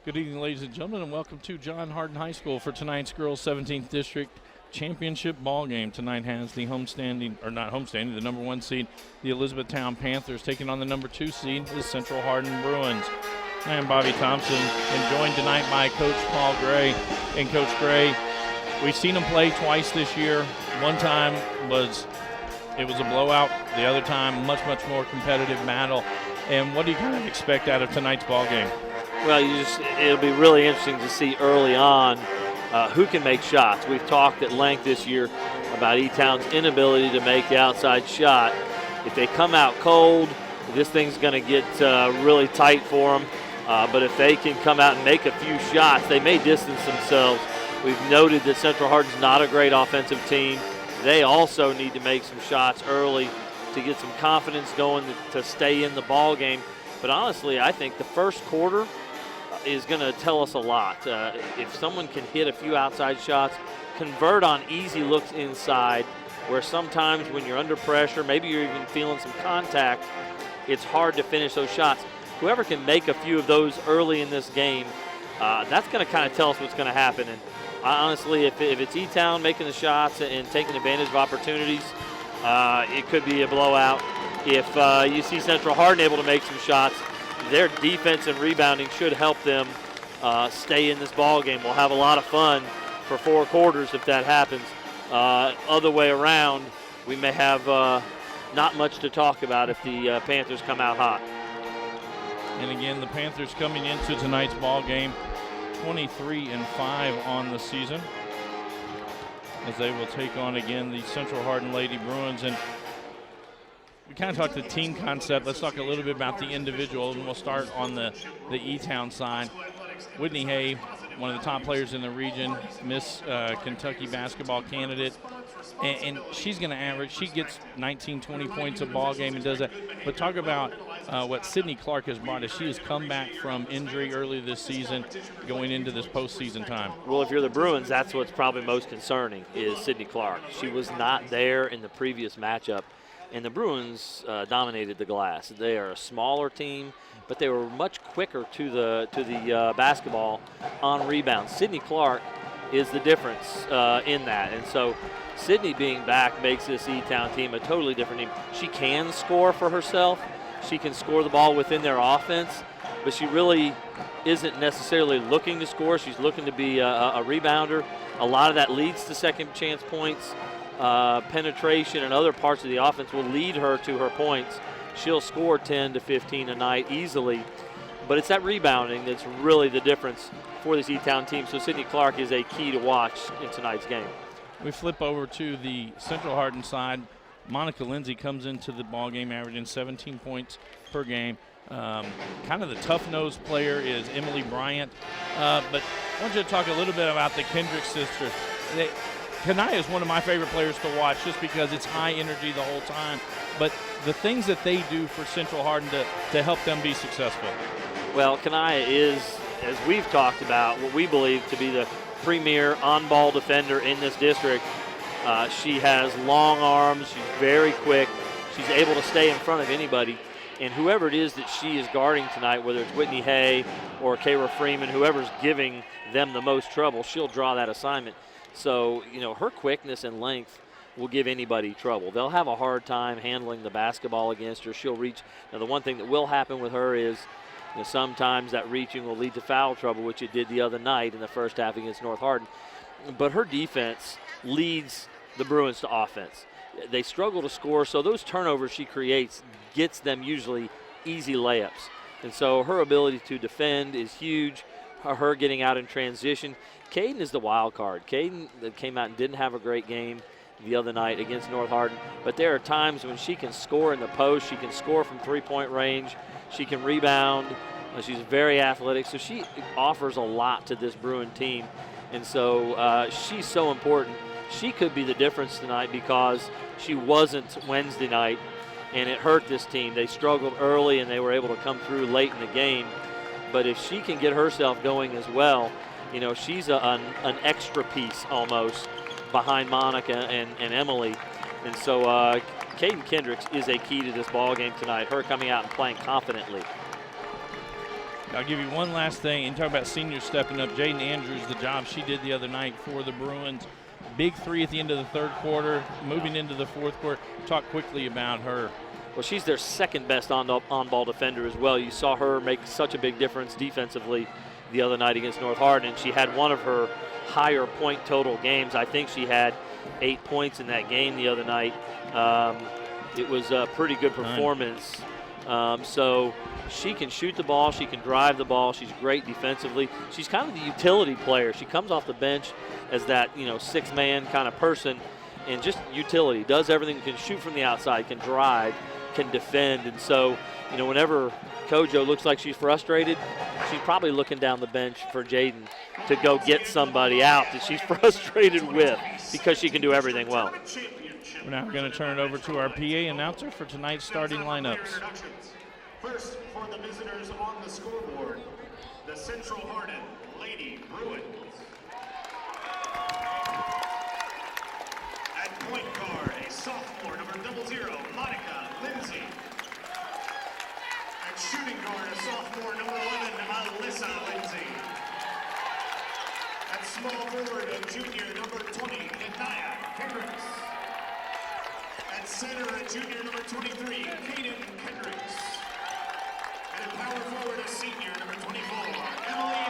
Good evening, ladies and gentlemen, and welcome to John Hardin High School for tonight's girls 17th District Championship ball game. Tonight has the the number 1 seed, the Elizabethtown Panthers, taking on the number 2 seed, the Central Hardin Bruins. I am Bobby Thompson, and joined tonight by Coach Paul Gray. And Coach Gray, we've seen him play twice this year. One time it was a blowout. The other time, much more competitive battle. And what do you kind of expect out of tonight's ball game? Well, it'll be really interesting to see early on who can make shots. We've talked at length this year about E-Town's inability to make the outside shot. If they come out cold, this thing's going to get really tight for them. But if they can come out and make a few shots, they may distance themselves. We've noted that Central Hardin's not a great offensive team. They also need to make some shots early to get some confidence going to stay in the ball game. But honestly, I think the first quarter is going to tell us a lot. If someone can hit a few outside shots, convert on easy looks inside, where sometimes when you're under pressure, maybe you're even feeling some contact, it's hard to finish those shots. Whoever can make a few of those early in this game, that's going to kind of tell us what's going to happen. And honestly, if it's E-Town making the shots and taking advantage of opportunities, it could be a blowout. If you see Central Hardin able to make some shots, their defense and rebounding should help them stay in this ball game. We'll have a lot of fun for 4 quarters if that happens. Other way around, we may have not much to talk about if the Panthers come out hot. And again, the Panthers coming into tonight's ball game 23-5 on the season, as they will take on again the Central Hardin Lady Bruins. And we kind of talked the team concept. Let's talk a little bit about the individual, and we'll start on the E-Town side. Whitney Hay, one of the top players in the region, Miss Kentucky basketball candidate, and she's going to average. She gets 19, 20 points a ball game and does that. But talk about what Sydney Clark has brought us. She has come back from injury early this season, going into this postseason time. Well, if you're the Bruins, that's what's probably most concerning is Sydney Clark. She was not there in the previous matchup. And the Bruins dominated the glass. They are a smaller team, but they were much quicker to the basketball on rebounds. Sydney Clark is the difference in that. And so Sydney being back makes this E-Town team a totally different team. She can score for herself. She can score the ball within their offense, but she really isn't necessarily looking to score. She's looking to be a rebounder. A lot of that leads to second chance points. Penetration and other parts of the offense will lead her to her points. She'll score 10 to 15 a night easily, but it's that rebounding that's really the difference for this E-Town team. So Sydney Clark is a key to watch in tonight's game. We flip over to the Central Hardin side. Monica Lindsay comes into the ball game averaging 17 points per game. Kind of the tough-nosed player is Emily Bryant, but I want you to talk a little bit about the Kendrick sisters. Kanaya is one of my favorite players to watch just because it's high energy the whole time. But the things that they do for Central Hardin to help them be successful. Well, Kanaya is, as we've talked about, what we believe to be the premier on-ball defender in this district. She has long arms. She's very quick. She's able to stay in front of anybody. And whoever it is that she is guarding tonight, whether it's Whitney Hay or Kayra Freeman, whoever's giving them the most trouble, she'll draw that assignment. So, her quickness and length will give anybody trouble. They'll have a hard time handling the basketball against her. She'll reach. Now, the one thing that will happen with her is sometimes that reaching will lead to foul trouble, which it did the other night in the first half against North Hardin. But her defense leads the Bruins to offense. They struggle to score, so those turnovers she creates gets them usually easy layups. And so her ability to defend is huge. Her getting out in transition. Caden is the wild card. Caden came out and didn't have a great game the other night against North Hardin, but there are times when she can score in the post. She can score from three-point range. She can rebound. She's very athletic, so she offers a lot to this Bruin team, and so she's so important. She could be the difference tonight because she wasn't Wednesday night, and it hurt this team. They struggled early, and they were able to come through late in the game, but if she can get herself going as well, she's an extra piece almost behind Monica and Emily. And so Caden Kendricks is a key to this ball game tonight, her coming out and playing confidently. I'll give you one last thing. And talk about seniors stepping up. Jaden Andrews, the job she did the other night for the Bruins. Big three at the end of the third quarter, moving into the fourth quarter. Talk quickly about her. Well, she's their second best on-ball defender as well. You saw her make such a big difference defensively the other night against North Hardin. She had one of her higher point total games. I think she had 8 points in that game the other night. It was a pretty good performance. So she can shoot the ball, she can drive the ball, she's great defensively. She's kind of the utility player. She comes off the bench as that, six-man kind of person, and just utility, does everything, can shoot from the outside, can drive, can defend. And so, whenever Kojo looks like she's frustrated, she's probably looking down the bench for Jaden to go get somebody out that she's frustrated with, because she can do everything well. We're now going to turn it over to our PA announcer for tonight's starting lineups. First, for the visitors on the scoreboard, the Central Hardin Lady Bruins. At point guard, a sophomore, number 00, Monica Lindsay. At shooting guard, a sophomore, number 11, Alyssa Lindsay. At small forward, a junior, number 20, Kanaya Kendricks. At center, a junior, number 23, Kaden Kendricks. And at power forward, a senior, number 24, Emily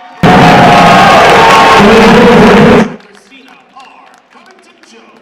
Christina R. Covington-Jones.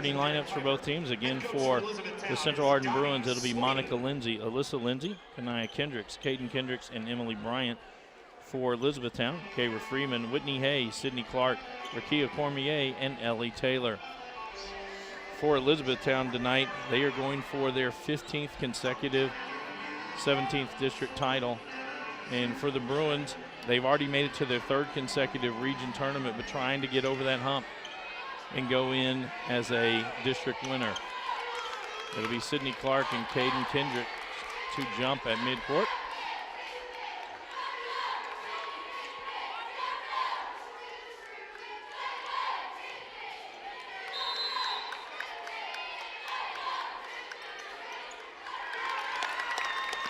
Lineups for both teams. Again, for the Central Hardin Bruins, it'll be Monica Lindsay, Alyssa Lindsay, Kanaya Kendricks, Caden Kendricks, and Emily Bryant. For Elizabethtown, Kayra Freeman, Whitney Hay, Sydney Clark, Rakia Cormier, and Ellie Taylor. For Elizabethtown tonight, they are going for their 15th consecutive 17th district title. And for the Bruins, they've already made it to their third consecutive region tournament, but trying to get over that hump and go in as a district winner. It'll be Sydney Clark and Caden Kendrick to jump at midcourt.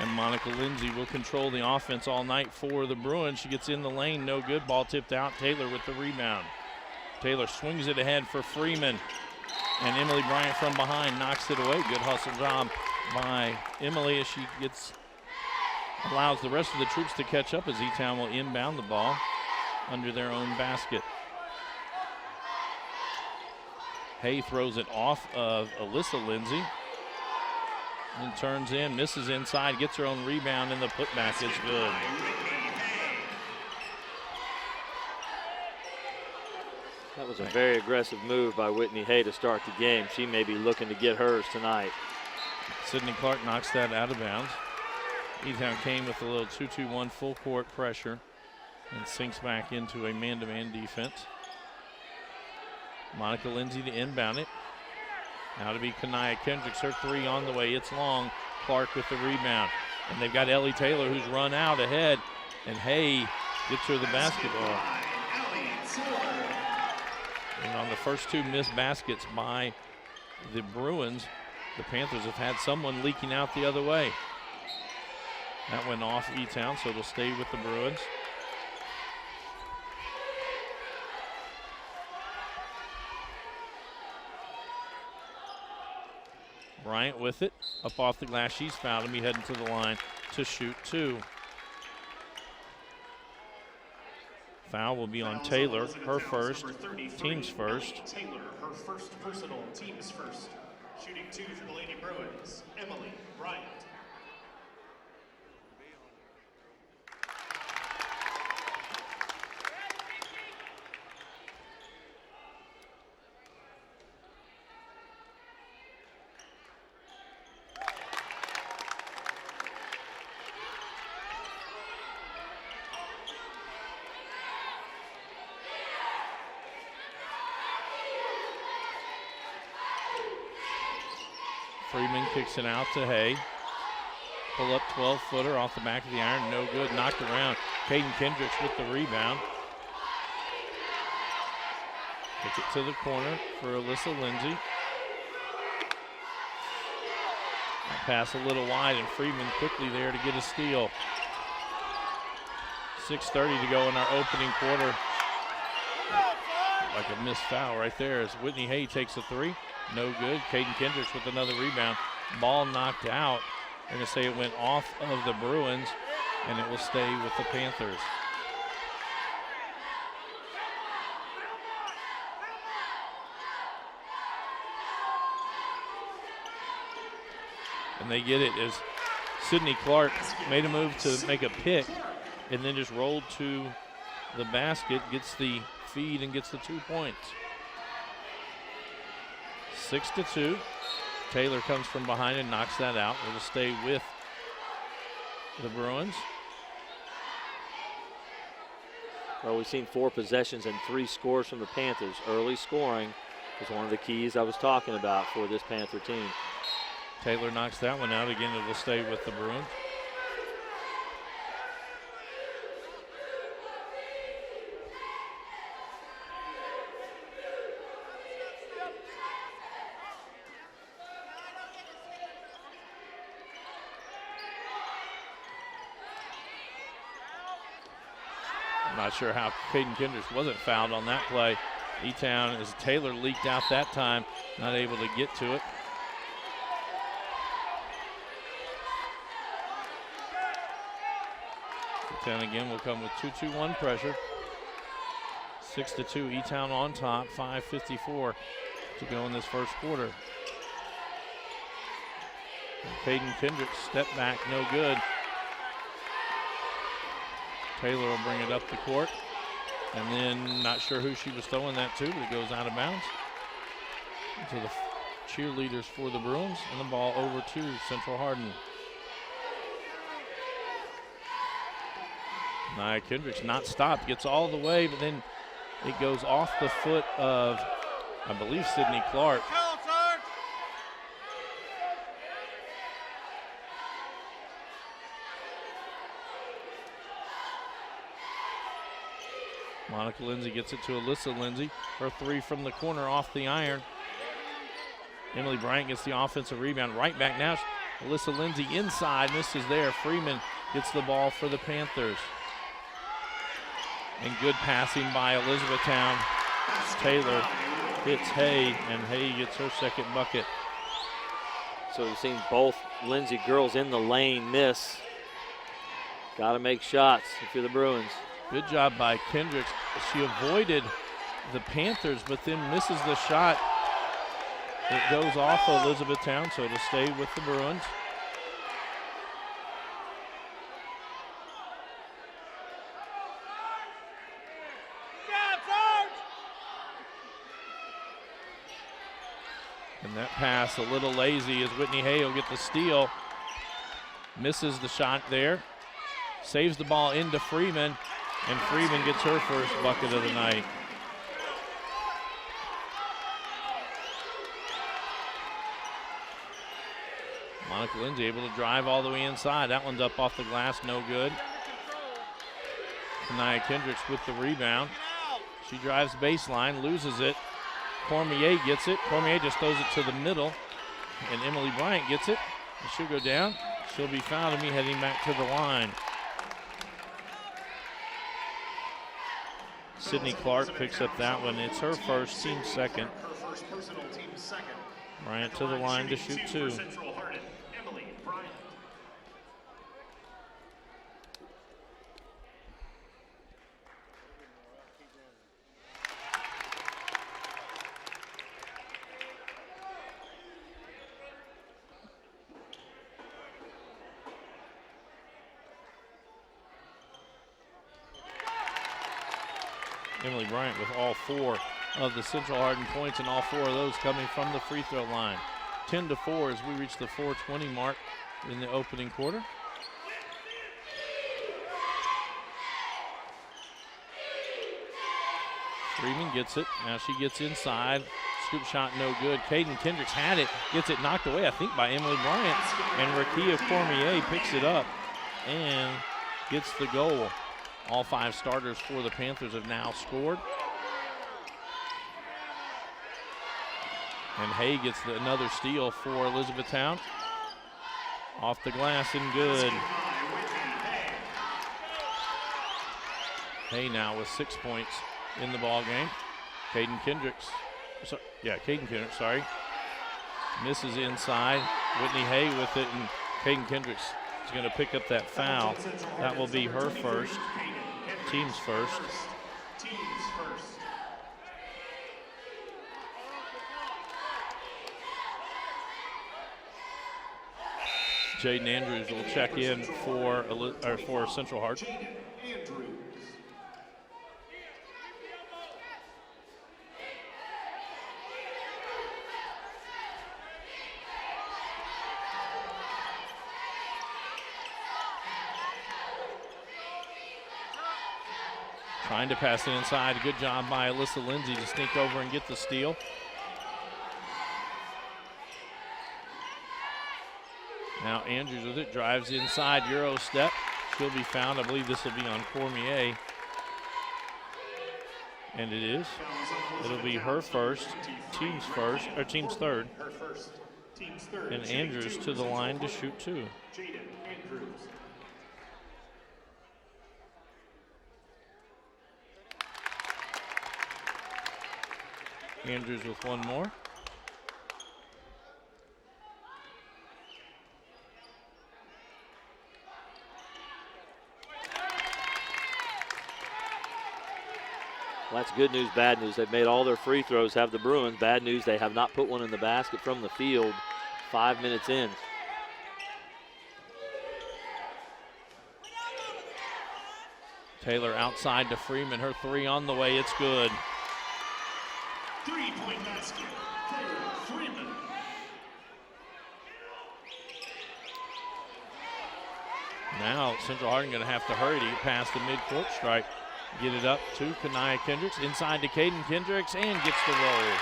And Monica Lindsay will control the offense all night for the Bruins. She gets in the lane, no good. Ball tipped out. Taylor with the rebound. Taylor swings it ahead for Freeman. And Emily Bryant from behind knocks it away. Good hustle job by Emily as she allows the rest of the troops to catch up as E-Town will inbound the ball under their own basket. Hay throws it off of Alyssa Lindsay and turns in, misses inside, gets her own rebound, and the putback is good. That was a very aggressive move by Whitney Hay to start the game. She may be looking to get hers tonight. Sydney Clark knocks that out of bounds. E-Town came with a little 2-2-1 full court pressure and sinks back into a man-to-man defense. Monica Lindsay to inbound it. Now to be Kanaya Kendricks, her three on the way. It's long. Clark with the rebound. And they've got Ellie Taylor who's run out ahead. And Hay gets her the basketball. And on the first two missed baskets by the Bruins, the Panthers have had someone leaking out the other way. That went off E-Town, so it'll stay with the Bruins. Bryant with it, up off the glass. She's fouled him. He heading to the line to shoot two. Foul will be on Taylor, her first, team's first. Taylor, her first personal, team's first. Shooting two for the Lady Bruins, Emily Bryant. Freeman kicks it out to Hay. Pull up 12-footer off the back of the iron, no good, knocked around. Caden Kendricks with the rebound. Gets it to the corner for Alyssa Lindsay. That pass a little wide, and Freeman quickly there to get a steal. 6:30 to go in our opening quarter. Like a missed foul right there as Whitney Hay takes a three. No good. Caden Kendricks with another rebound. Ball knocked out. They're going to say it went off of the Bruins, and it will stay with the Panthers. And they get it as Sydney Clark made a move to make a pick and then just rolled to the basket, gets the feed and gets the 2 points. 6-2. Taylor comes from behind and knocks that out. It'll stay with the Bruins. Well, we've seen 4 possessions and 3 scores from the Panthers. Early scoring is one of the keys I was talking about for this Panther team. Taylor knocks that one out. Again, it will stay with the Bruins. I'm not sure how Caden Kendricks wasn't fouled on that play. E-Town, as Taylor leaked out that time, not able to get to it. E-Town again will come with 2-2-1 pressure. 6-2, E-Town on top, 5:54 to go in this first quarter. Caden Kendricks step back, no good. Taylor will bring it up the court. And then not sure who she was throwing that to, but it goes out of bounds. To the cheerleaders for the Bruins, and the ball over to Central Hardin. Nia Kendricks not stopped, gets all the way, but then it goes off the foot of, I believe, Sydney Clark. Monica Lindsay gets it to Alyssa Lindsay. Her three from the corner off the iron. Emily Bryant gets the offensive rebound. Right back now. Alyssa Lindsay inside, misses there. Freeman gets the ball for the Panthers. And good passing by Elizabethtown. Taylor hits Hay, and Hay gets her second bucket. So we've seen both Lindsay girls in the lane miss. Got to make shots if you're the Bruins. Good job by Kendricks. She avoided the Panthers, but then misses the shot. It goes off Elizabethtown, so it'll stay with the Bruins. And that pass a little lazy as Whitney Hay will get the steal. Misses the shot there. Saves the ball into Freeman, and Freeman gets her first bucket of the night. Monica Lindsay able to drive all the way inside. That one's up off the glass, no good. Nia Kendricks with the rebound. She drives baseline, loses it. Cormier gets it. Cormier just throws it to the middle, and Emily Bryant gets it. And she'll go down. She'll be fouled, and me heading back to the line. Sydney Clark picks up that one. It's her first, team second. Bryant to the line to shoot two. Emily Bryant with all four of the Central Hardin points, and all four of those coming from the free throw line. 10-4 as we reach the 4:20 mark in the opening quarter. Freeman gets it. Now she gets inside, scoop shot, no good. Caden Kendricks had it, gets it knocked away, I think, by Emily Bryant. And Rakia Cormier picks it up and gets the goal. All 5 starters for the Panthers have now scored. And Hay gets another steal for Elizabethtown. Off the glass and good. Hay now with 6 points in the ball game. Caden Kendricks, misses inside. Whitney Hay with it, and Caden Kendricks is going to pick up that foul. That will be her first, team's first. Jaden Andrews will check in for Central Hardin. Trying to pass it inside. Good job by Alyssa Lindsay to sneak over and get the steal. Now Andrews with it, drives inside, Euro step. She'll be found. I believe this will be on Cormier. And it is. It'll be her first, team's third. And Andrews to the line to shoot 2. Andrews with one more. Well, that's good news, bad news. They've made all their free throws, have the Bruins. Bad news, they have not put one in the basket from the field 5 minutes in. Taylor outside to Freeman. Her 3 on the way. It's good. 3-point basket, Taylor Freeman. Now Central Hardin going to have to hurry to get past the mid-court stripe. Get it up to Kanaya Kendricks. Inside to Caden Kendricks and gets the roll.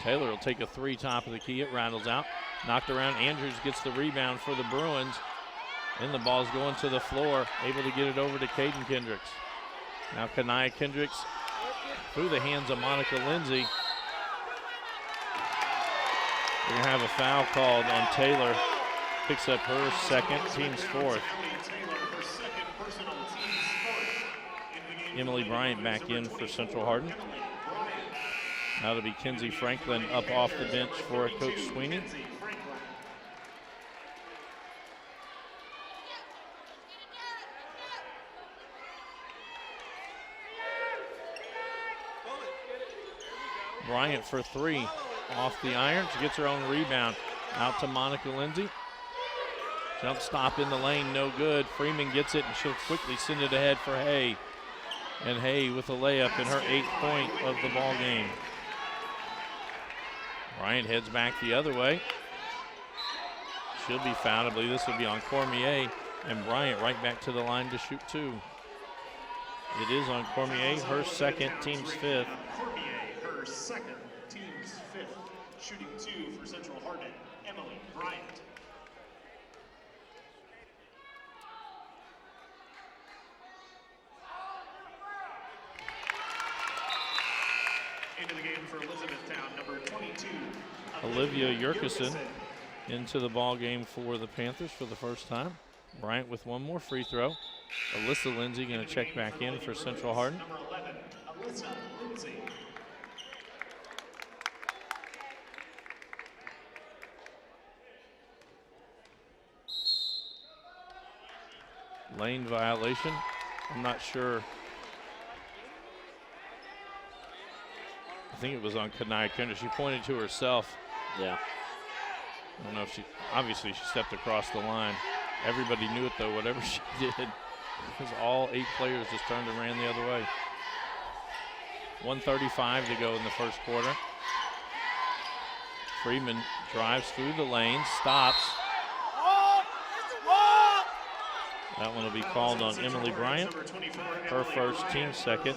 Taylor will take a 3 top of the key. It rattles out. Knocked around. Andrews gets the rebound for the Bruins. And the ball's going to the floor. Able to get it over to Caden Kendricks. Now Kanaya Kendricks through the hands of Monica Lindsay. We're going to have a foul called on Taylor. Picks up her second, team's 4th. Emily Bryant back in for Central Hardin. Now it'll be Kenzie Franklin up off the bench for Coach Sweeney. Bryant for 3 off the iron. She gets her own rebound. Out to Monica Lindsay. Jump stop in the lane, no good. Freeman gets it and she'll quickly send it ahead for Hay. And Hay with a layup in her 8th point of the ball game. Bryant heads back the other way. She'll be fouled. I believe this will be on Cormier. And Bryant right back to the line to shoot 2. It is on Cormier, her second, team's 5th. Cormier, her second, team's 5th. Shooting 2 for Central Hardin, Emily Bryant. Into the game for Elizabethtown, number 22. Olivia Yerkesen into the ball game for the Panthers for the first time. Bryant with one more free throw. Alyssa Lindsay going to check back in for Central Hardin. Number 11, Alyssa Lindsay. Lane violation. I'm not sure. I think it was on Kanaya Kendricks. She pointed to herself. Yeah. I don't know if obviously she stepped across the line. Everybody knew it though, whatever she did. Because all 8 players just turned and ran the other way. 1:35 to go in the first quarter. Freeman drives through the lane, stops. That one will be called on Emily Bryant, her first, team second.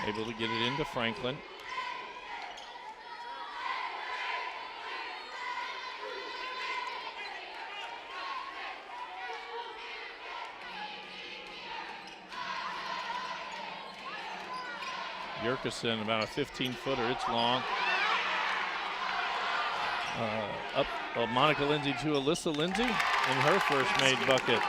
Able to get it into Franklin. Yerkeson, about a 15-footer. It's long. Monica Lindsay to Alyssa Lindsay, and her first made bucket.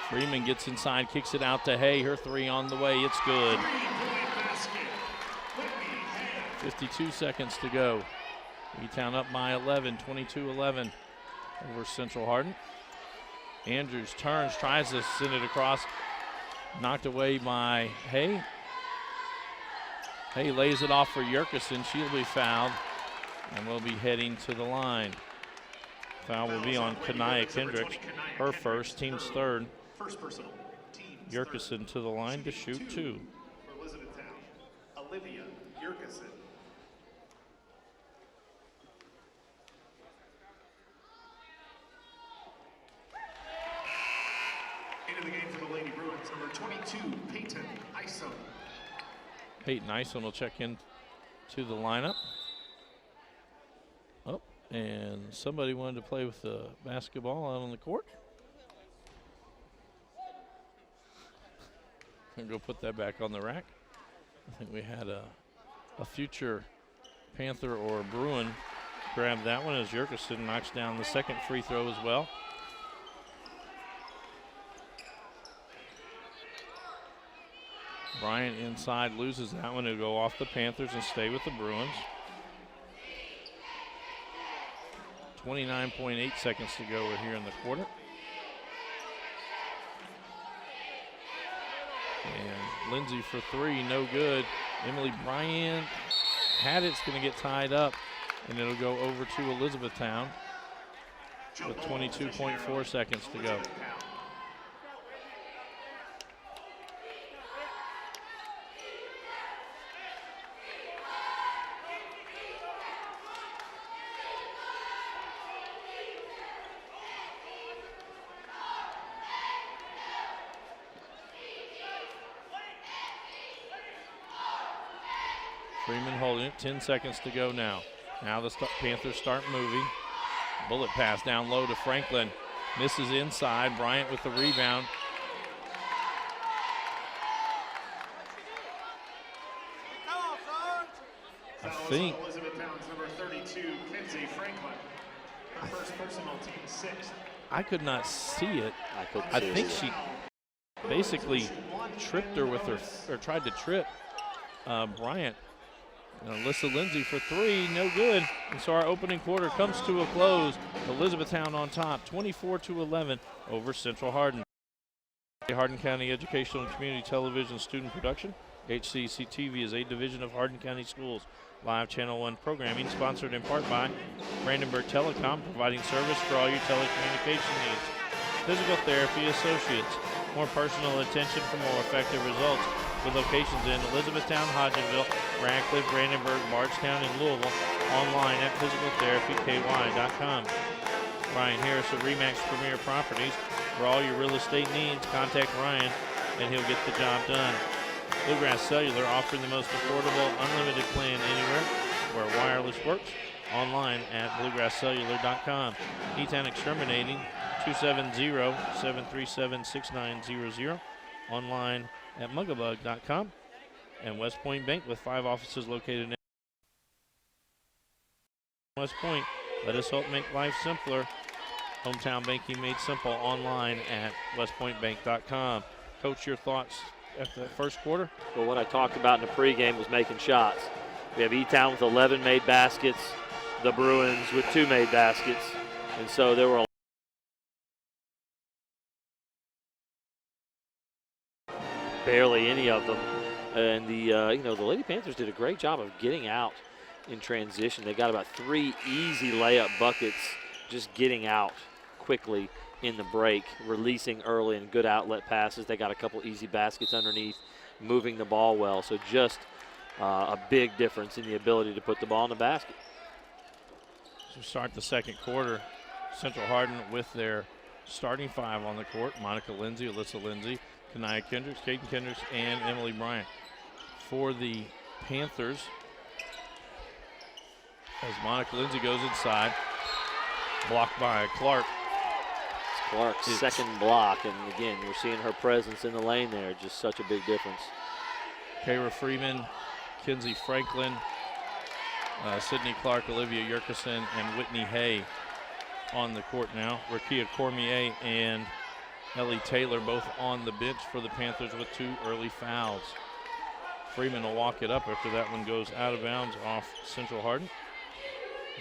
Freeman gets inside, kicks it out to Hay. Her three on the way. It's good. 52 seconds to go. E-Town up by 11, 22-11 over Central Hardin. Andrews turns, tries to send it across. Knocked away by Hay. Hay lays it off for Yerkeson. She'll be fouled and will be heading to the line. Foul will be on Kanaya Kendricks, her first, team's third. First personal. Yerkeson to the line to shoot two. For Elizabethtown, Olivia Yerkeson. Into the game for the Lady Bruins, number 22, Peyton Isom. Peyton Isom will check in to the lineup. Oh, and somebody wanted to play with the basketball out on the court. And go put that back on the rack. I think we had a future Panther or Bruin grab that one as Yerkeson knocks down the second free throw as well. Bryant inside loses that one. It'll go off the Panthers and stay with the Bruins. 29.8 seconds to go here in the quarter. And Lindsay for three, no good. Emily Bryant had it's going to get tied up, and it'll go over to Elizabethtown with 22.4 seconds to go. Freeman holding it, 10 seconds to go now. Now the Panthers start moving. Bullet pass down low to Franklin. Misses inside, Bryant with the rebound. I think Elizabethtown's number 32, Kenzie Franklin. Her first personal, team sixth. I could not see it. I think she basically tripped her with her, or tried to trip Bryant. And Alyssa Lindsay for three, no good. And so our opening quarter comes to a close. Elizabethtown on top, 24-11 over Central Hardin. Hardin County Educational and Community Television student production. HCEC-TV is a division of Hardin County Schools. Live Channel 1 programming sponsored in part by Brandenburg Telecom, providing service for all your telecommunication needs. Physical Therapy Associates, more personal attention for more effective results, with locations in Elizabethtown, Hodgenville, Radcliffe, Brandenburg, Bardstown, and Louisville. Online at physicaltherapyky.com. Ryan Harris of Remax Premier Properties. For all your real estate needs, contact Ryan and he'll get the job done. Bluegrass Cellular, offering the most affordable, unlimited plan anywhere where wireless works. Online at bluegrasscellular.com. E-Town Exterminating, 270-737-6900. Online at mugabug.com. And West Point Bank, with 5 offices located in West Point. Let us help make life simpler. Hometown banking made simple. Online at westpointbank.com. Coach, your thoughts after the first quarter? Well, what I talked about in the pregame was making shots. We have E-Town with 11 made baskets, the Bruins with 2 made baskets, and so there were barely any of them. And the the Lady Panthers did a great job of getting out in transition. They got about 3 easy layup buckets, just getting out quickly in the break, releasing early and good outlet passes. They got a couple easy baskets underneath, moving the ball well. So just a big difference in the ability to put the ball in the basket. So start the second quarter, Central Hardin with their starting 5 on the court: Monica Lindsay, Alyssa Lindsay, Kanaya Kendricks, Kaden Kendricks, and Emily Bryant. For the Panthers, as Monica Lindsay goes inside, blocked by Clark. It's Clark's second block, and again, you're seeing her presence in the lane there, just such a big difference. Kayra Freeman, Kinsey Franklin, Sydney Clark, Olivia Yerkeson, and Whitney Hay on the court now. Rakia Cormier and Ellie Taylor both on the bench for the Panthers with 2 early fouls. Freeman will walk it up after that one goes out of bounds off Central Hardin.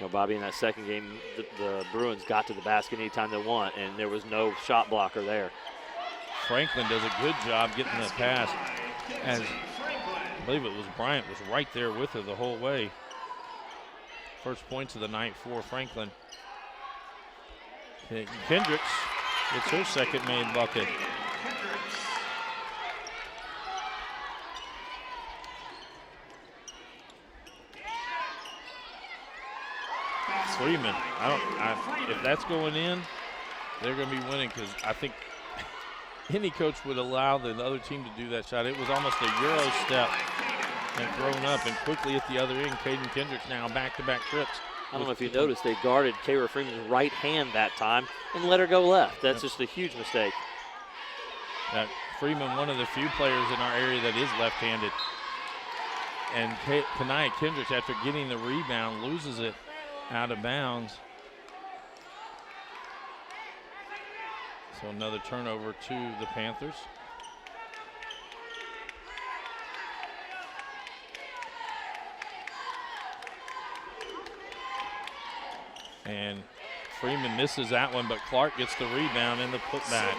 Bobby, in that second game, the Bruins got to the basket anytime they want, and there was no shot blocker there. Franklin does a good job getting the pass, as I believe it was Bryant was right there with her the whole way. First points of the night for Franklin. Kendricks gets her second made bucket. Freeman, if that's going in, they're going to be winning, because I think any coach would allow the other team to do that shot. It was almost a Euro step and thrown up, and quickly at the other end, Kaden Kendricks now back-to-back trips. I don't know if you noticed, they guarded Kayra Freeman's right hand that time and let her go left. That's just a huge mistake. Freeman, one of the few players in our area that is left-handed. And Kanaya Kendricks, after getting the rebound, loses it out of bounds. So another turnover to the Panthers. And Freeman misses that one, but Clark gets the rebound and the putback.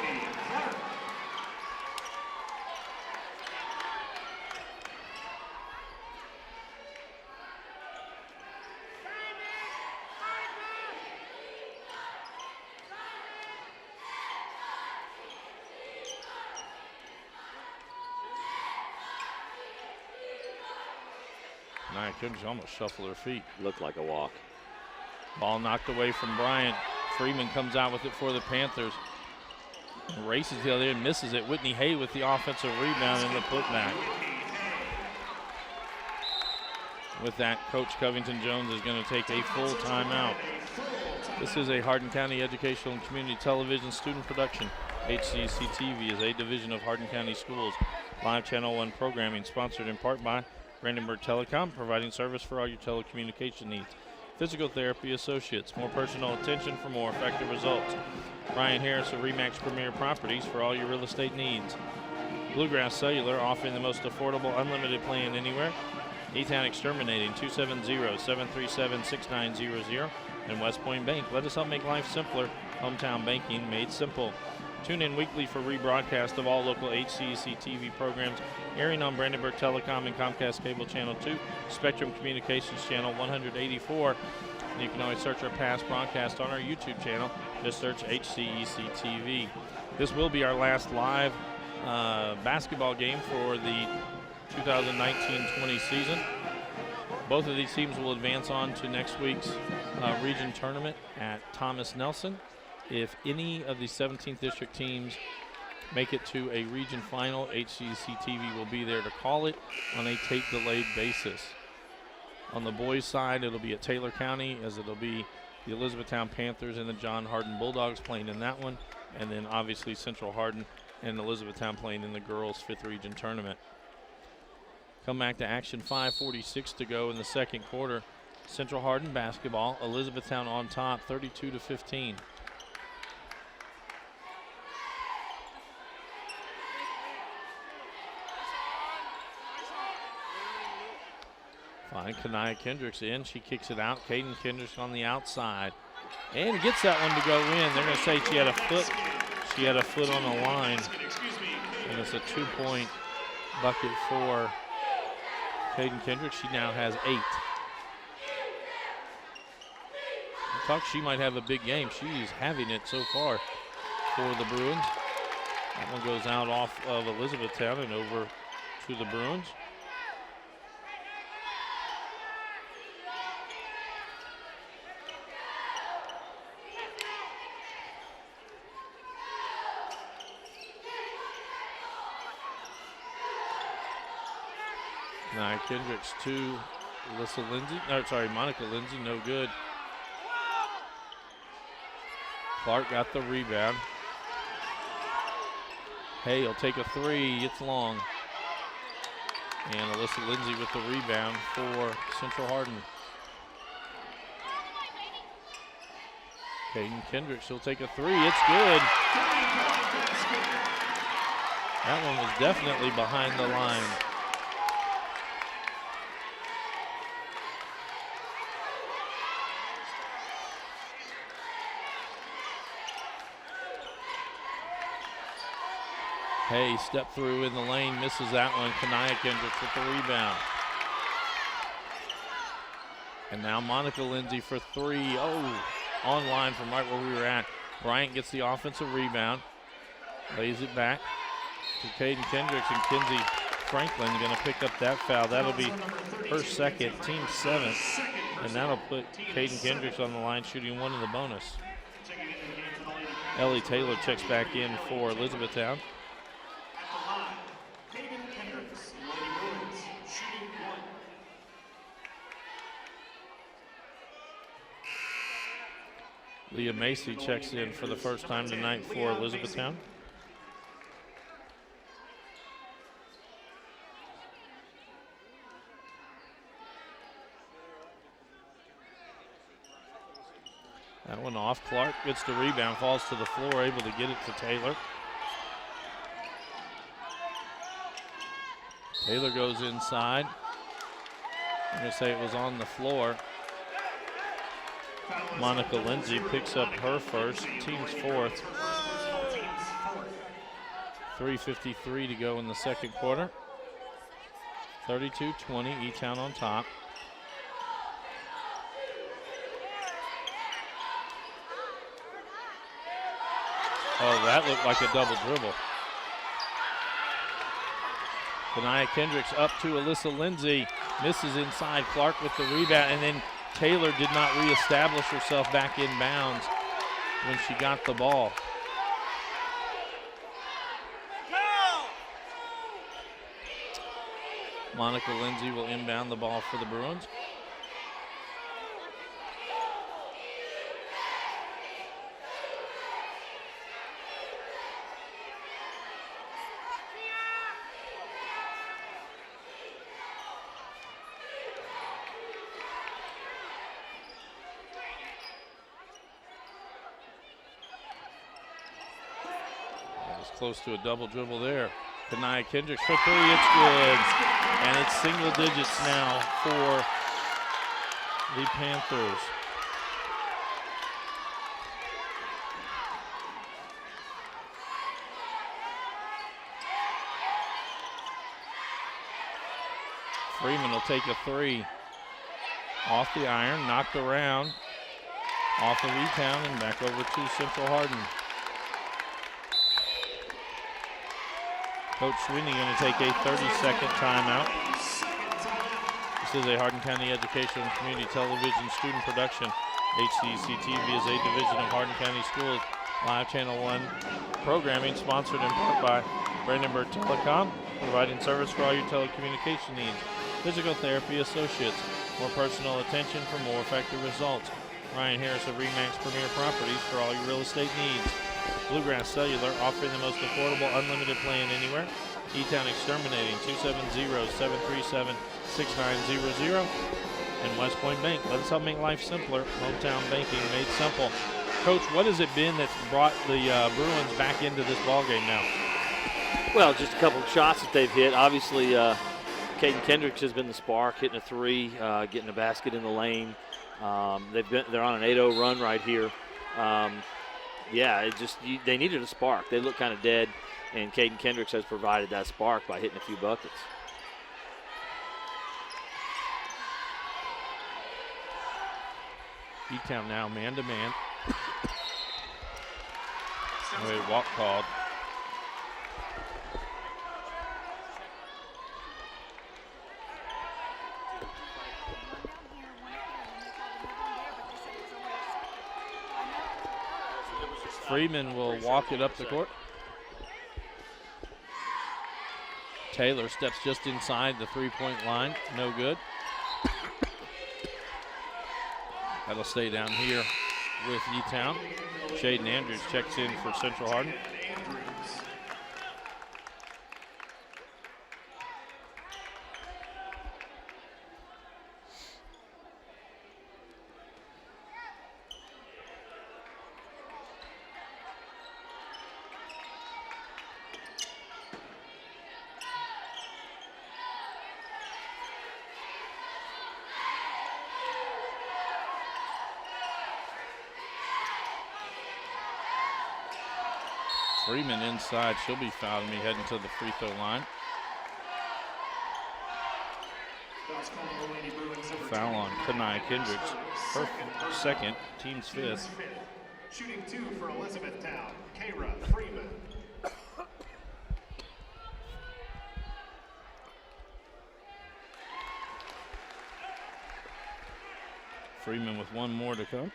Nia Kendricks almost shuffled her feet. Looked like a walk. Ball knocked away from Bryant. Freeman comes out with it for the Panthers. Races the other end, misses it. Whitney Hay with the offensive rebound and the putback. With that, Coach Covington Jones is going to take a full timeout. This is a Hardin County Educational and Community Television student production. HCEC-TV is a division of Hardin County Schools. Live Channel 1 programming sponsored in part by Brandenburg Telecom, providing service for all your telecommunication needs. Physical Therapy Associates, more personal attention for more effective results. Brian Harris of RE/MAX Premier Properties for all your real estate needs. Bluegrass Cellular, offering the most affordable unlimited plan anywhere. E-Town Exterminating, 270-737-6900. And West Point Bank, let us help make life simpler. Hometown banking made simple. Tune in weekly for rebroadcast of all local HCEC-TV programs airing on Brandenburg Telecom and Comcast Cable Channel 2, Spectrum Communications Channel 184. And you can always search our past broadcast on our YouTube channel. Just search HCEC-TV. This will be our last live basketball game for the 2019-20 season. Both of these teams will advance on to next week's region tournament at Thomas Nelson. If any of the 17th district teams make it to a region final, HCEC-TV will be there to call it on a tape-delayed basis. On the boys' side, it'll be at Taylor County, as it'll be the Elizabethtown Panthers and the John Hardin Bulldogs playing in that one, and then obviously Central Hardin and Elizabethtown playing in the girls' 5th region tournament. Come back to action, 5:46 to go in the second quarter. Central Hardin basketball, Elizabethtown on top, 32-15. Fine, Kanaya Kendricks in. She kicks it out. Kaden Kendricks on the outside. And gets that one to go in. They're going to say she had a foot. She had a foot on the line. And it's a 2-point bucket for Caden Kendricks, she now has 8. She might have a big game. She's having it so far for the Bruins. That one goes out off of Elizabethtown and over to the Bruins. Now Kendricks to Monica Lindsay, no good. Clark got the rebound. Hay will take a 3, it's long. And Alyssa Lindsay with the rebound for Central Hardin. Caden Kendricks, she'll take a 3, it's good. That one was definitely behind the line. Hay step through in the lane, misses that one. Kanaya Kendricks with the rebound. And now Monica Lindsay for 3. Oh, online from right where we were at. Bryant gets the offensive rebound, lays it back to Caden Kendricks, and Kinsey Franklin going to pick up that foul. That'll be her second, team 7th, and that'll put Caden Kendricks on the line shooting 1 in the bonus. Ellie Taylor checks back in for Elizabethtown. Leah Macy checks in for the first time tonight for Elizabethtown. That one off. Clark gets the rebound, falls to the floor, able to get it to Taylor. Taylor goes inside. I'm going to say it was on the floor. Monica Lindsay picks up her first, team's 4th. 3:53 to go in the second quarter. 32-20, E-Town on top. Oh, that looked like a double dribble. Kanaya Kendricks up to Alyssa Lindsay, misses inside. Clark with the rebound, and then Taylor did not reestablish herself back in bounds when she got the ball. Monica Lindsay will inbound the ball for the Bruins. Close to a double dribble there. Kanaya Kendricks for 3, it's good. And it's single digits now for the Panthers. Freeman will take a 3. Off the iron, knocked around. Off of E-Town and back over to Central Hardin. Coach Sweeney going to take a 30-second timeout. This is a Hardin County Education and Community Television student production. HCEC-TV is a division of Hardin County Schools Live Channel 1 programming, sponsored in part by Brandenburg Telecom, providing service for all your telecommunication needs. Physical Therapy Associates, more personal attention for more effective results. Ryan Harris of RE/MAX Premier Properties for all your real estate needs. Bluegrass Cellular, offering the most affordable unlimited plan anywhere. E-Town Exterminating, 270-737-6900. And West Point Bank, let us help make life simpler. Hometown banking made simple. Coach, what has it been that's brought the Bruins back into this ballgame now? Well, just a couple of shots that they've hit. Obviously, Caden Kendricks has been the spark, hitting a 3, getting a basket in the lane. They're on an 8-0 run right here. Yeah, they needed a spark. They look kind of dead, and Caden Kendricks has provided that spark by hitting a few buckets. E-Town now man-to-man. Walk called. Freeman will walk it up the court. Taylor steps just inside the three-point line. No good. That'll stay down here with E-Town. Shaden Andrews checks in for Central Hardin. Freeman inside, she'll be fouling me heading to the free throw line. Foul on Kanaya Kendricks, her second, team's fifth. Shooting 2 for Elizabethtown, Kara Freeman. Freeman with one more to come.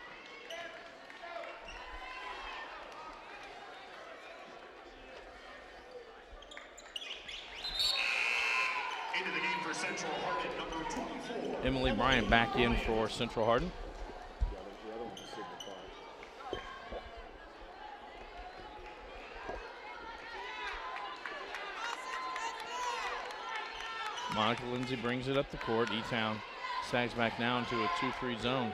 Into the game for Central Hardin, number 24. Emily Bryant back in for Central Hardin. Monica Lindsay brings it up the court. E-Town sags back now into a 2-3 zone.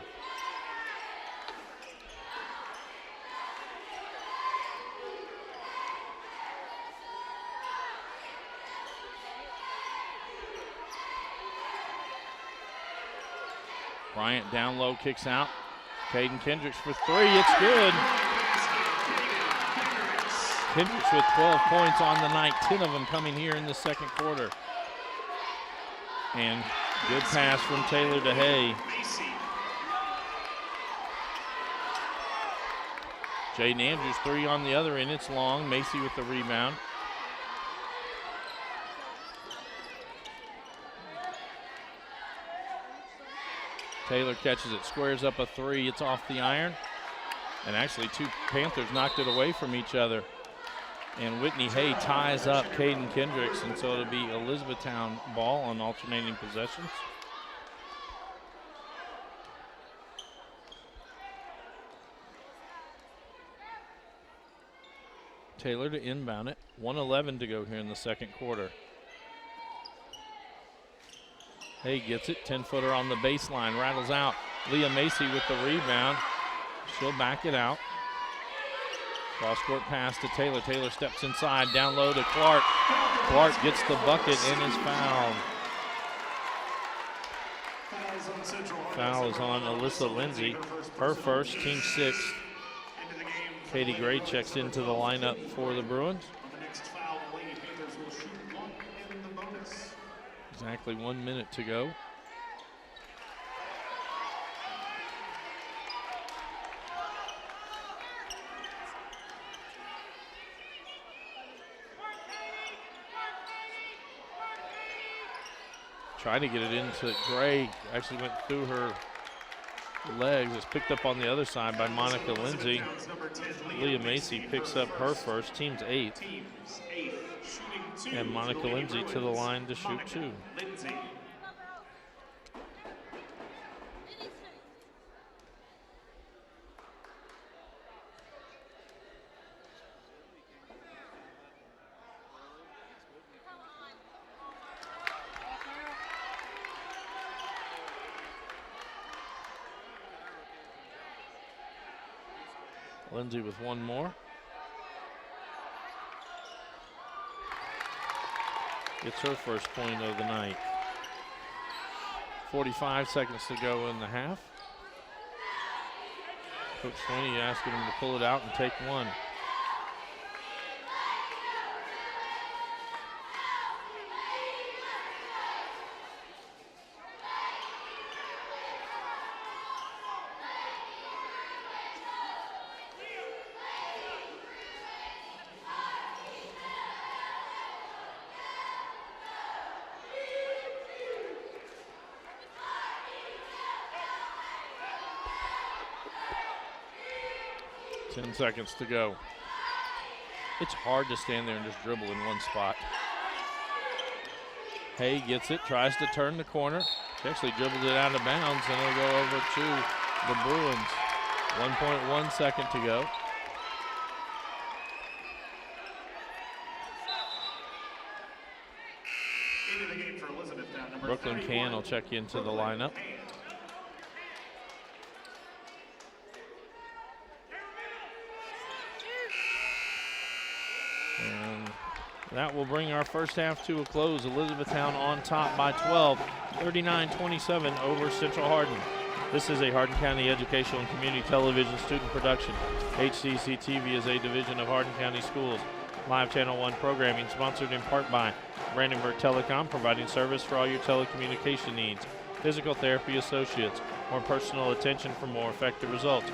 Bryant down low, kicks out. Caden Kendricks for three, it's good. Kendricks with 12 points on the night, 10 of them coming here in the second quarter. And good pass from Taylor to Hay. Jaden Andrews, three on the other end, it's long. Macy with the rebound. Taylor catches it, squares up a three, it's off the iron. And actually two Panthers knocked it away from each other. And Whitney Hay ties up Caden Kendricks, and so it'll be Elizabethtown ball on alternating possessions. Taylor to inbound it, 1:11 to go here in the second quarter. Hay gets it, 10-footer on the baseline, rattles out. Leah Macy with the rebound. She'll back it out. Cross-court pass to Taylor. Taylor steps inside, down low to Clark. Clark gets the bucket and is fouled. Foul is on Alyssa Lindsay. Her first, team sixth. Katie Gray checks into the lineup for the Bruins. Exactly 1 minute to go. Trying to get it into Gray. Actually went through her legs. It's picked up on the other side by Monica Lindsay. Leah Macy picks up her first, team's eighth. And Monica Lindsay to the line to shoot two. Lindsay with one more. Gets her first point of the night. 45 seconds to go in the half. Coach Swinney asking him to pull it out and take one. 10 seconds to go. It's hard to stand there and just dribble in one spot. Hay gets it, tries to turn the corner. She actually dribbled it out of bounds, and it'll go over to the Bruins. 1.1 second to go. Into the game for Elizabethtown, number Brooklyn 31. Can will check into the lineup. And that will bring our first half to a close. Elizabethtown on top by 12, 39-27 over Central Hardin. This is a Hardin County Educational and Community Television student production. HCEC-TV is a division of Hardin County Schools. Live Channel 1 programming sponsored in part by Brandenburg Telecom, providing service for all your telecommunication needs. Physical Therapy Associates, more personal attention for more effective results.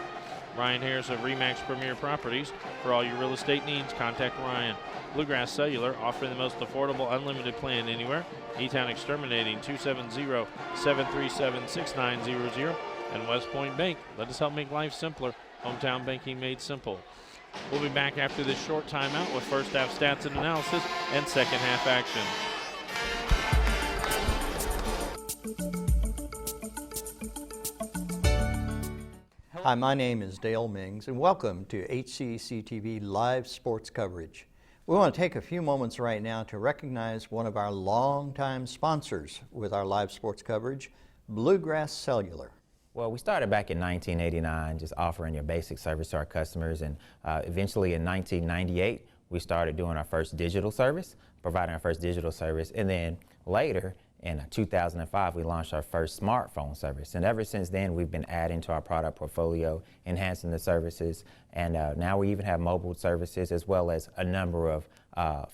Ryan Harris of RE/MAX Premier Properties. For all your real estate needs, contact Ryan. Bluegrass Cellular, offering the most affordable unlimited plan anywhere. E-Town Exterminating, 270-737-6900. And West Point Bank, let us help make life simpler. Hometown banking made simple. We'll be back after this short timeout with first half stats and analysis and second half action. Hi, my name is Dale Mings, and welcome to HCEC-TV live sports coverage. We want to take a few moments right now to recognize one of our longtime sponsors with our live sports coverage, Bluegrass Cellular. Well, we started back in 1989, just offering your basic service to our customers, and eventually in 1998, we started doing our first digital service, providing our first digital service, and then later, in 2005, we launched our first smartphone service, and ever since then, we've been adding to our product portfolio, enhancing the services, and now we even have mobile services as well as a number of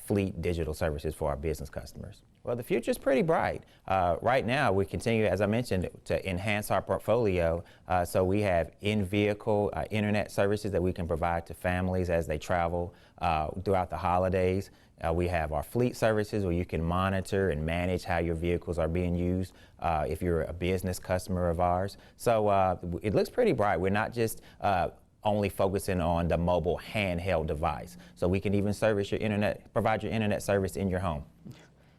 fleet digital services for our business customers. Well, the future is pretty bright. Right now, we continue, as I mentioned, to enhance our portfolio. So we have in-vehicle internet services that we can provide to families as they travel throughout the holidays. We have our fleet services where you can monitor and manage how your vehicles are being used if you're a business customer of ours. So it looks pretty bright. We're not just only focusing on the mobile handheld device. So we can even service your internet, provide your internet service in your home.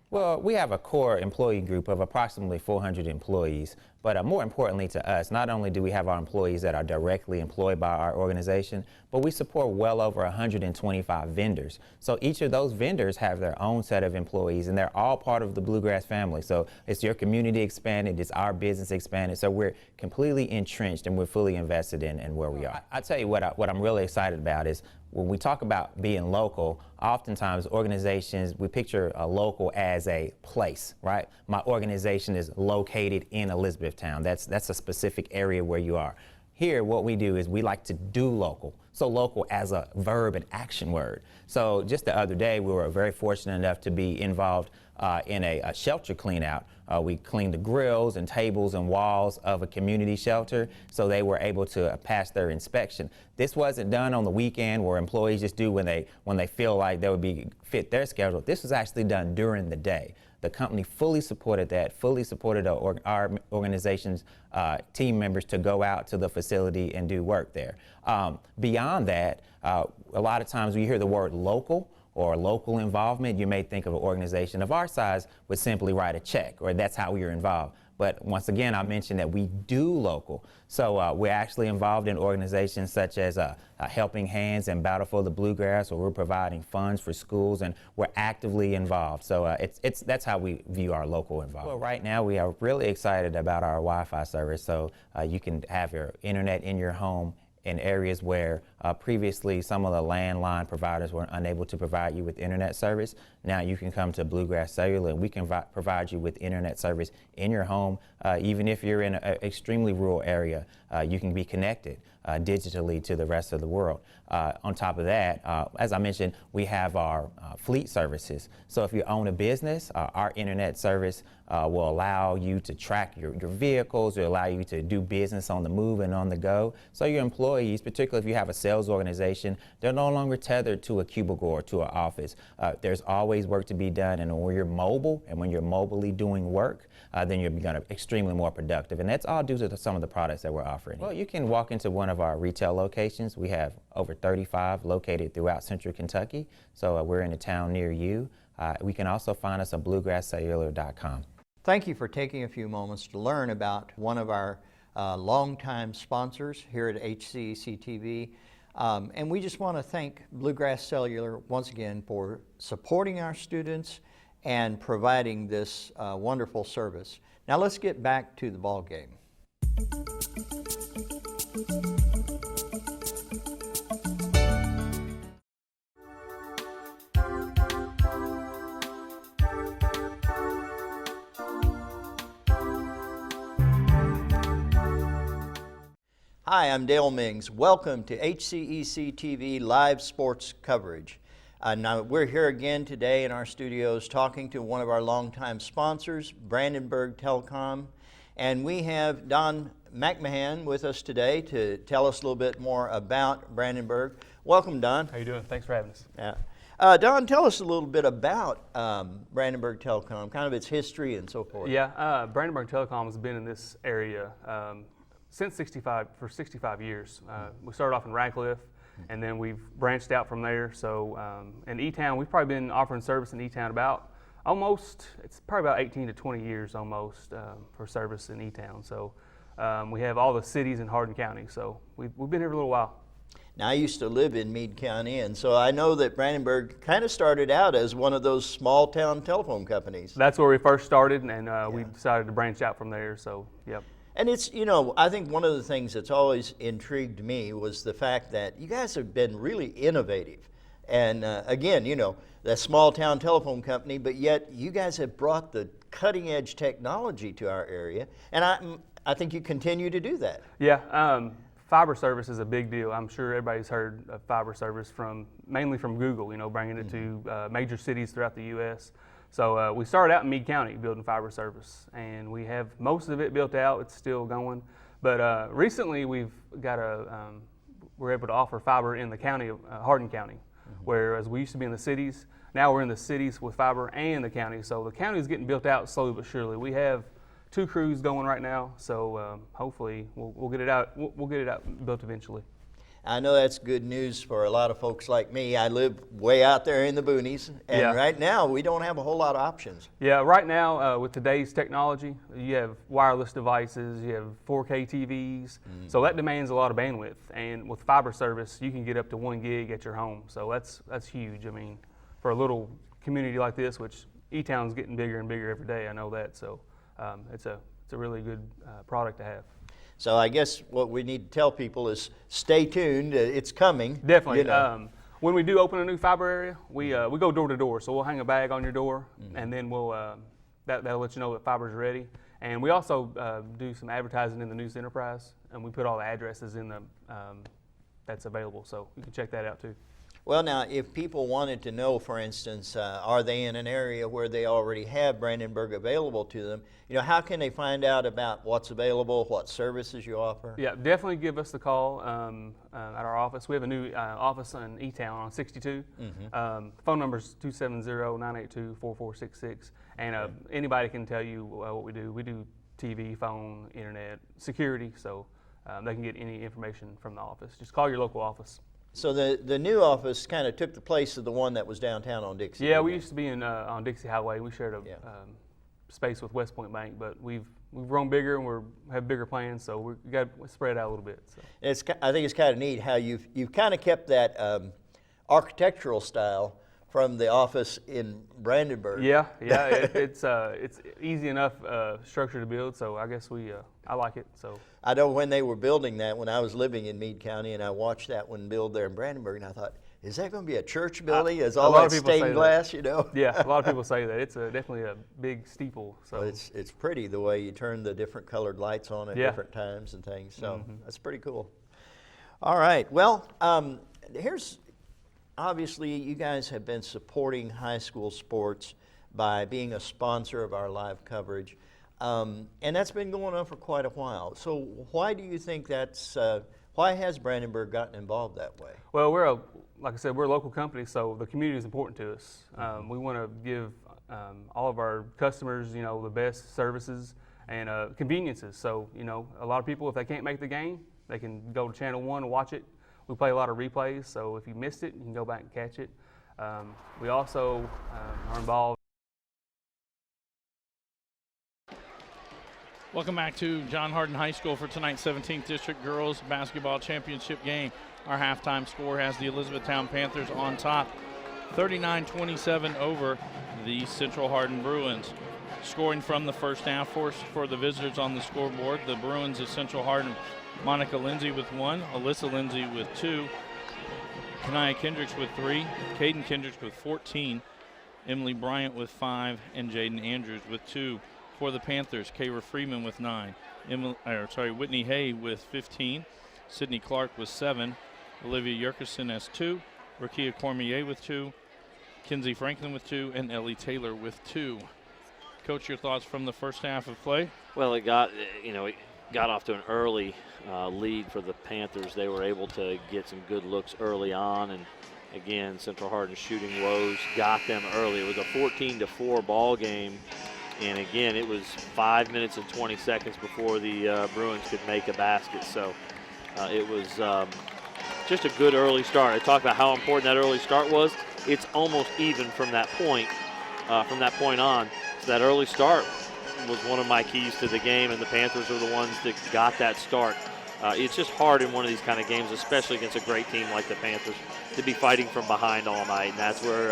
Well, we have a core employee group of approximately 400 employees, but more importantly to us, not only do we have our employees that are directly employed by our organization, but we support well over 125 vendors. So each of those vendors have their own set of employees, and they're all part of the Bluegrass family. So it's your community expanded, it's our business expanded, so we're completely entrenched and we're fully invested in where we are. I tell you what I'm really excited about is when we talk about being local, oftentimes organizations, we picture a local as a place, right? My organization is located in Elizabethtown. That's a specific area where you are. Here, what we do is we like to do local. So local as a verb and action word. So just the other day, we were very fortunate enough to be involved in a shelter clean out. We cleaned the grills and tables and walls of a community shelter so they were able to pass their inspection. This wasn't done on the weekend where employees just do when they feel like they would fit their schedule. This was actually done during the day. The company fully supported that, fully supported our organization's team members to go out to the facility and do work there. Beyond that, a lot of times when you hear the word local or local involvement, you may think of an organization of our size would simply write a check, or that's how we are involved. But once again, I mentioned that we do local. So we're actually involved in organizations such as Helping Hands and Battle for the Bluegrass, where we're providing funds for schools, and we're actively involved. So that's how we view our local involvement. Well, right now we are really excited about our Wi-Fi service. So you can have your internet in your home in areas where previously some of the landline providers were unable to provide you with internet service. Now you can come to Bluegrass Cellular and we can provide you with internet service in your home. Even if you're in an extremely rural area, you can be connected digitally to the rest of the world. On top of that, as I mentioned, we have our fleet services. So if you own a business, our internet service will allow you to track your vehicles, will allow you to do business on the move and on the go. So your employees, particularly if you have a sales sales organization, they're no longer tethered to a cubicle or to an office. There's always work to be done, and when you're mobile and when you're mobily doing work, then you're going to be extremely more productive. And that's all due to some of the products that we're offering. Well, you can walk into one of our retail locations. We have over 35 located throughout central Kentucky, so we're in a town near you. We can also find us at bluegrasscellular.com. Thank you for taking a few moments to learn about one of our longtime sponsors here at HCEC-TV. And we just want to thank Bluegrass Cellular once again for supporting our students and providing this wonderful service. Now let's get back to the ball game. Hi, I'm Dale Mings. Welcome to HCEC-TV live sports coverage. Now we're here again today in our studios talking to one of our longtime sponsors, Brandenburg Telecom, and we have Don McMahon with us today to tell us a little bit more about Brandenburg. Welcome, Don. How you doing? Thanks for having us. Yeah. Don, tell us a little bit about Brandenburg Telecom, kind of its history and so forth. Yeah, Brandenburg Telecom has been in this area since 65 years. We started off in Radcliffe, and then we've branched out from there. So in E-Town, we've probably been offering service in E-Town it's probably about 18 to 20 years almost for service in E-Town. So we have all the cities in Hardin County. So we've been here for a little while. Now, I used to live in Meade County, and so I know that Brandenburg kind of started out as one of those small town telephone companies. That's where we first started, and we decided to branch out from there. So, yep. And it's, I think one of the things that's always intrigued me was the fact that you guys have been really innovative. And again, that small town telephone company, but yet you guys have brought the cutting edge technology to our area. And I think you continue to do that. Yeah, fiber service is a big deal. I'm sure everybody's heard of fiber service mainly from Google, bringing it to major cities throughout the U.S. So we started out in Meade County building fiber service, and we have most of it built out. It's still going, but recently we're able to offer fiber in the county of Hardin County, whereas we used to be in the cities. Now we're in the cities with fiber and the county. So the county is getting built out slowly but surely. We have 2 crews going right now, so hopefully we'll get it out. We'll get it out built eventually. I know that's good news for a lot of folks like me. I live way out there in the boonies, and right now we don't have a whole lot of options. Yeah, right now with today's technology, you have wireless devices, you have 4K TVs, so that demands a lot of bandwidth. And with fiber service, you can get up to 1 gig at your home, so that's huge. I mean, for a little community like this, which E-Town's getting bigger and bigger every day, I know that. So it's a really good product to have. So I guess what we need to tell people is stay tuned. It's coming. Definitely. When we do open a new fiber area, we go door to door. So we'll hang a bag on your door, and then that'll let you know that fiber's ready. And we also do some advertising in the News Enterprise, and we put all the addresses in that's available. So you can check that out too. Well, now, if people wanted to know, for instance, are they in an area where they already have Brandenburg available to them, how can they find out about what's available, what services you offer? Yeah, definitely give us the call at our office. We have a new office in E-Town on 62. Phone number is 270-982-4466. And anybody can tell you what we do. We do TV, phone, internet, security, so they can get any information from the office. Just call your local office. So the new office kind of took the place of the one that was downtown on Dixie. Yeah, we used to be on Dixie Highway. We shared a space with West Point Bank, but we've grown bigger and we have bigger plans, so we got spread out a little bit. So. I think it's kind of neat how you've kind of kept that architectural style from the office in Brandenburg. Yeah, it's easy enough structure to build, so I guess I like it. So I know when they were building that, when I was living in Meade County, and I watched that one build there in Brandenburg, and I thought, is that going to be a church building? Is all that stained glass, Yeah, a lot of people say that. It's definitely a big steeple. So well, it's pretty the way you turn the different colored lights on at different times and things. So that's pretty cool. All right. Well, here's obviously you guys have been supporting high school sports by being a sponsor of our live coverage. And that's been going on for quite a while. So why do you think that's Why has Brandenburg gotten involved that way? Well, like I said, we're a local company, so the community is important to us. We want to give all of our customers, the best services and conveniences. So, a lot of people, if they can't make the game, they can go to Channel 1 and watch it. We play a lot of replays, so if you missed it, you can go back and catch it. We also are involved. Welcome back to John Hardin High School for tonight's 17th District Girls Basketball Championship game. Our halftime score has the Elizabethtown Panthers on top, 39-27 over the Central Hardin Bruins. Scoring from the first half for the visitors on the scoreboard, the Bruins of Central Hardin, Monica Lindsay with 1, Alyssa Lindsay with 2, Kanaya Kendricks with 3, Caden Kendricks with 14, Emily Bryant with 5, and Jaden Andrews with 2. For the Panthers, Kayra Freeman with 9, Whitney Hay with 15, Sydney Clark with 7, Olivia Yerkerson has 2, Rakia Cormier with 2, Kinsey Franklin with 2, and Ellie Taylor with 2. Coach, your thoughts from the first half of play? Well, it got off to an early lead for the Panthers. They were able to get some good looks early on, and again, Central Hardin shooting woes got them early. It was a 14-4 ball game. And again, it was 5 minutes and 20 seconds before the Bruins could make a basket. So it was just a good early start. I talked about how important that early start was. It's almost even from that point on. So that early start was one of my keys to the game, and the Panthers were the ones that got that start. It's just hard in one of these kind of games, especially against a great team like the Panthers, to be fighting from behind all night. And that's where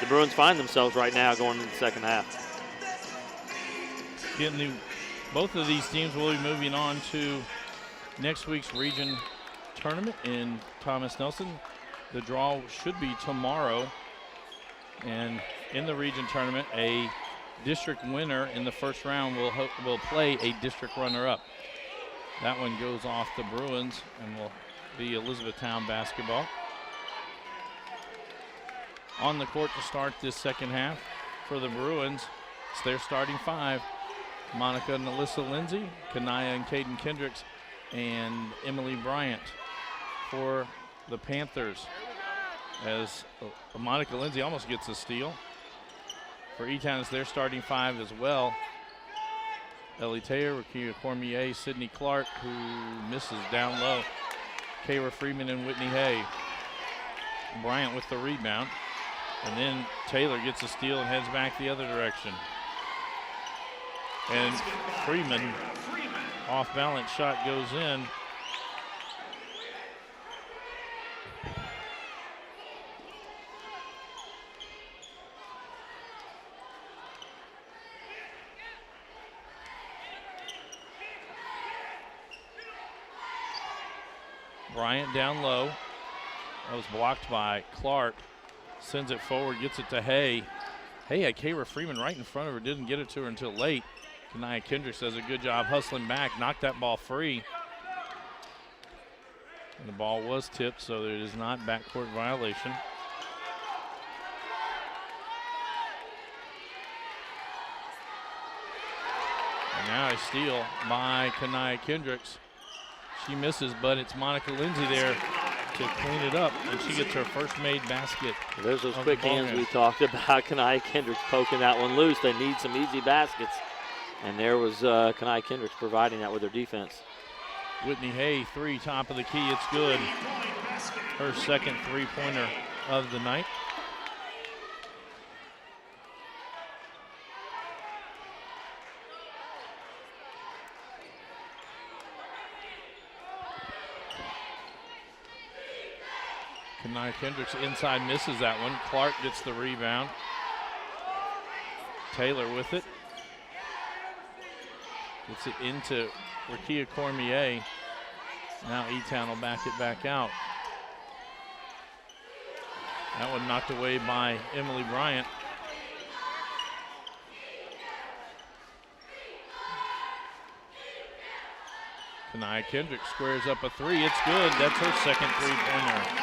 the Bruins find themselves right now going into the second half. Both of these teams will be moving on to next week's region tournament in Thomas Nelson. The draw should be tomorrow. And in the region tournament, a district winner in the first round will play a district runner-up. That one goes off the Bruins and will be Elizabethtown basketball. On the court to start this second half for the Bruins, it's their starting 5. Monica and Alyssa Lindsay, Kanaya and Caden Kendricks, and Emily Bryant. For the Panthers, as Monica Lindsay almost gets a steal. For E-Town, it's their starting 5 as well. Ellie Taylor, Rakia Cormier, Sydney Clark, who misses down low. Kayra Freeman and Whitney Hay. Bryant with the rebound. And then Taylor gets a steal and heads back the other direction. And Freeman, off balance shot goes in. Bryant down low. That was blocked by Clark. Sends it forward, gets it to Hay. Hay had Kayra Freeman right in front of her, didn't get it to her until late. Kanaya Kendricks does a good job hustling back, knocked that ball free. And the ball was tipped, so it is not backcourt violation. And now a steal by Kanaya Kendricks. She misses, but it's Monica Lindsay there to clean it up, and she gets her first made basket. There's those quick hands we talked about. Kanaya Kendricks poking that one loose. They need some easy baskets. And there was Kanaya Kendricks providing that with her defense. Whitney Hay, 3, top of the key. It's good. Her second three-pointer of the night. Kanaya Kendricks inside misses that one. Clark gets the rebound. Taylor with it. Gets it into Rakia Cormier. Now E-Town will back it back out. That one knocked away by Emily Bryant. Kanaya Kendricks squares up a 3. It's good. That's her second three-pointer.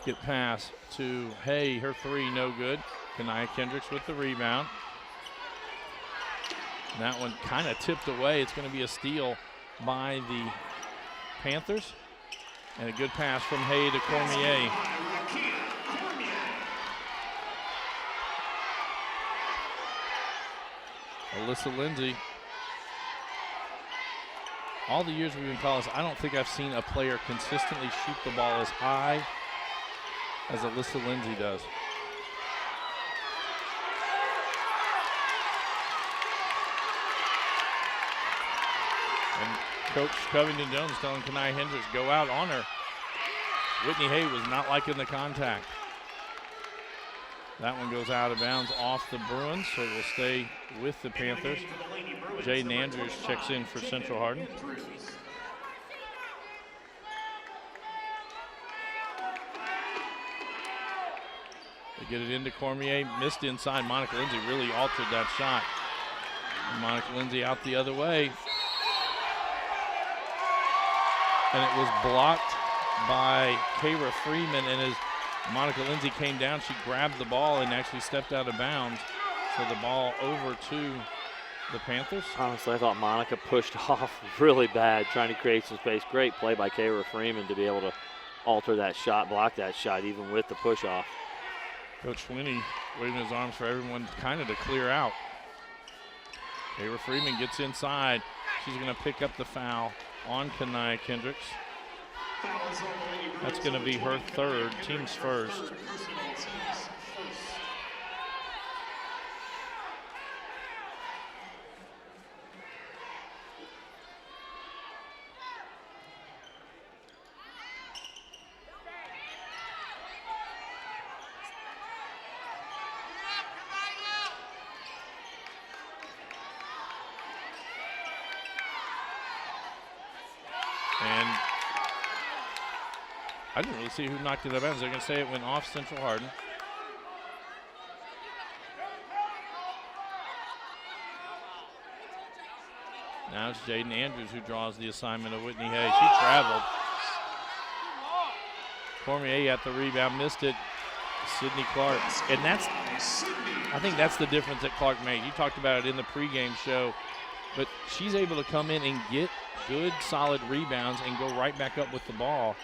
Skip pass to Hay, her three, no good. Kanaya Kendricks with the rebound. And that one kind of tipped away. It's going to be a steal by the Panthers. And a good pass from Hay to Cormier. Alyssa Lindsay. All the years we've been in college, I don't think I've seen a player consistently shoot the ball as high as Alyssa Lindsay does. And Coach Covington Jones telling Kanaya Hendricks, go out on her. Whitney Hay was not liking the contact. That one goes out of bounds off the Bruins, so it will stay with the Panthers. Jaden Andrews checks in for Central Hardin. They get it into Cormier, missed inside. Monica Lindsay really altered that shot. And Monica Lindsay out the other way. And it was blocked by Kayra Freeman, and as Monica Lindsay came down, she grabbed the ball and actually stepped out of bounds. So the ball over to the Panthers. Honestly, I thought Monica pushed off really bad, trying to create some space. Great play by Kayra Freeman to be able to alter that shot, block that shot, even with the push off. Coach Flinney waving his arms for everyone kind of to clear out. Kayra Freeman gets inside. She's going to pick up the foul on Kanaya Kendricks. That's going to be her third, team's first. And I didn't really see who knocked it out of bounds. They're going to say it went off Central Hardin. Now it's Jaden Andrews who draws the assignment of Whitney Hay. She traveled. Cormier at the rebound, missed it. Sydney Clark. And I think that's the difference that Clark made. You talked about it in the pregame show, but she's able to come in and get good, solid rebounds and go right back up with the ball.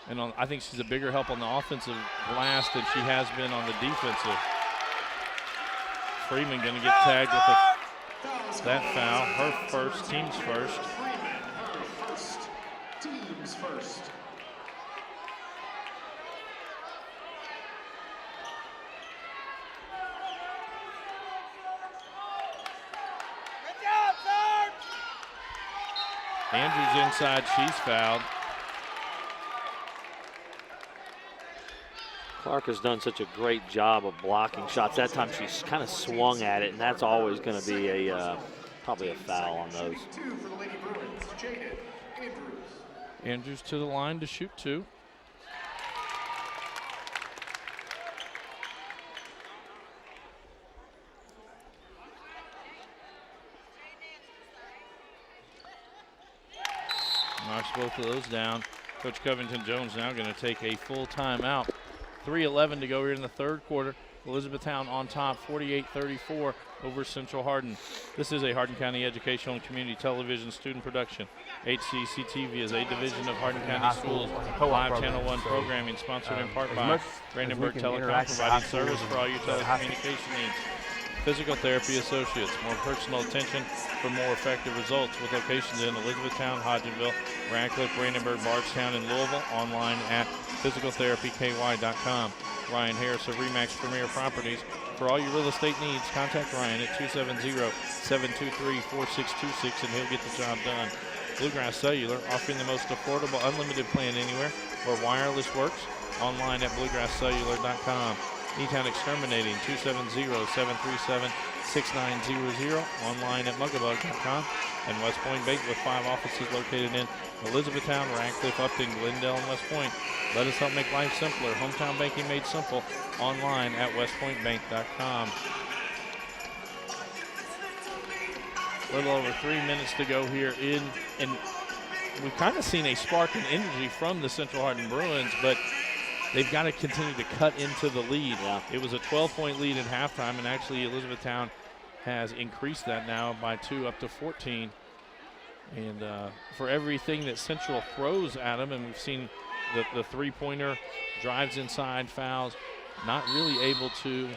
And I think she's a bigger help on the offensive glass than she has been on the defensive. Freeman going to get tagged with that foul. Her first, team's first. Team's first. Andrews inside, she's fouled. Clark has done such a great job of blocking shots. That time she's kind of swung at it, and that's always going to be probably a foul on those. Andrews to the line to shoot two. Knocks both of those down. Coach Covington Jones now going to take a full timeout. 3:11 to go here in the third quarter. Elizabethtown on top, 48-34 over Central Hardin. This is a Hardin County Educational and Community Television student production. HCEC-TV is a division of Hardin County Schools live Channel 1 programming, sponsored in part by Brandenburg Telecom, providing service for all your telecommunication needs. Physical Therapy Associates, more personal attention for more effective results, with locations in Elizabethtown, Hodgenville, Radcliffe, Brandenburg, Bardstown, and Louisville. Online at physicaltherapyky.com. Ryan Harris of Remax Premier Properties. For all your real estate needs, contact Ryan at 270-723-4626 and he'll get the job done. Bluegrass Cellular, offering the most affordable unlimited plan anywhere where wireless works. Online at bluegrasscellular.com. E-Town Exterminating, 270-737-6900. Online at mugabug.com. And West Point Bank with 5 offices located in Elizabethtown, Radcliffe, Upton, Glendale, and West Point. Let us help make life simpler. Hometown banking made simple. Online at westpointbank.com. A little over 3 minutes to go here in we've kind of seen a spark and energy from the Central Hardin Bruins, but they've got to continue to cut into the lead. Yeah. It was a 12-point lead at halftime, and actually Elizabethtown has increased that now by 2 up to 14. And for everything that Central throws at them, and we've seen the three-pointer, drives inside, fouls, not really able to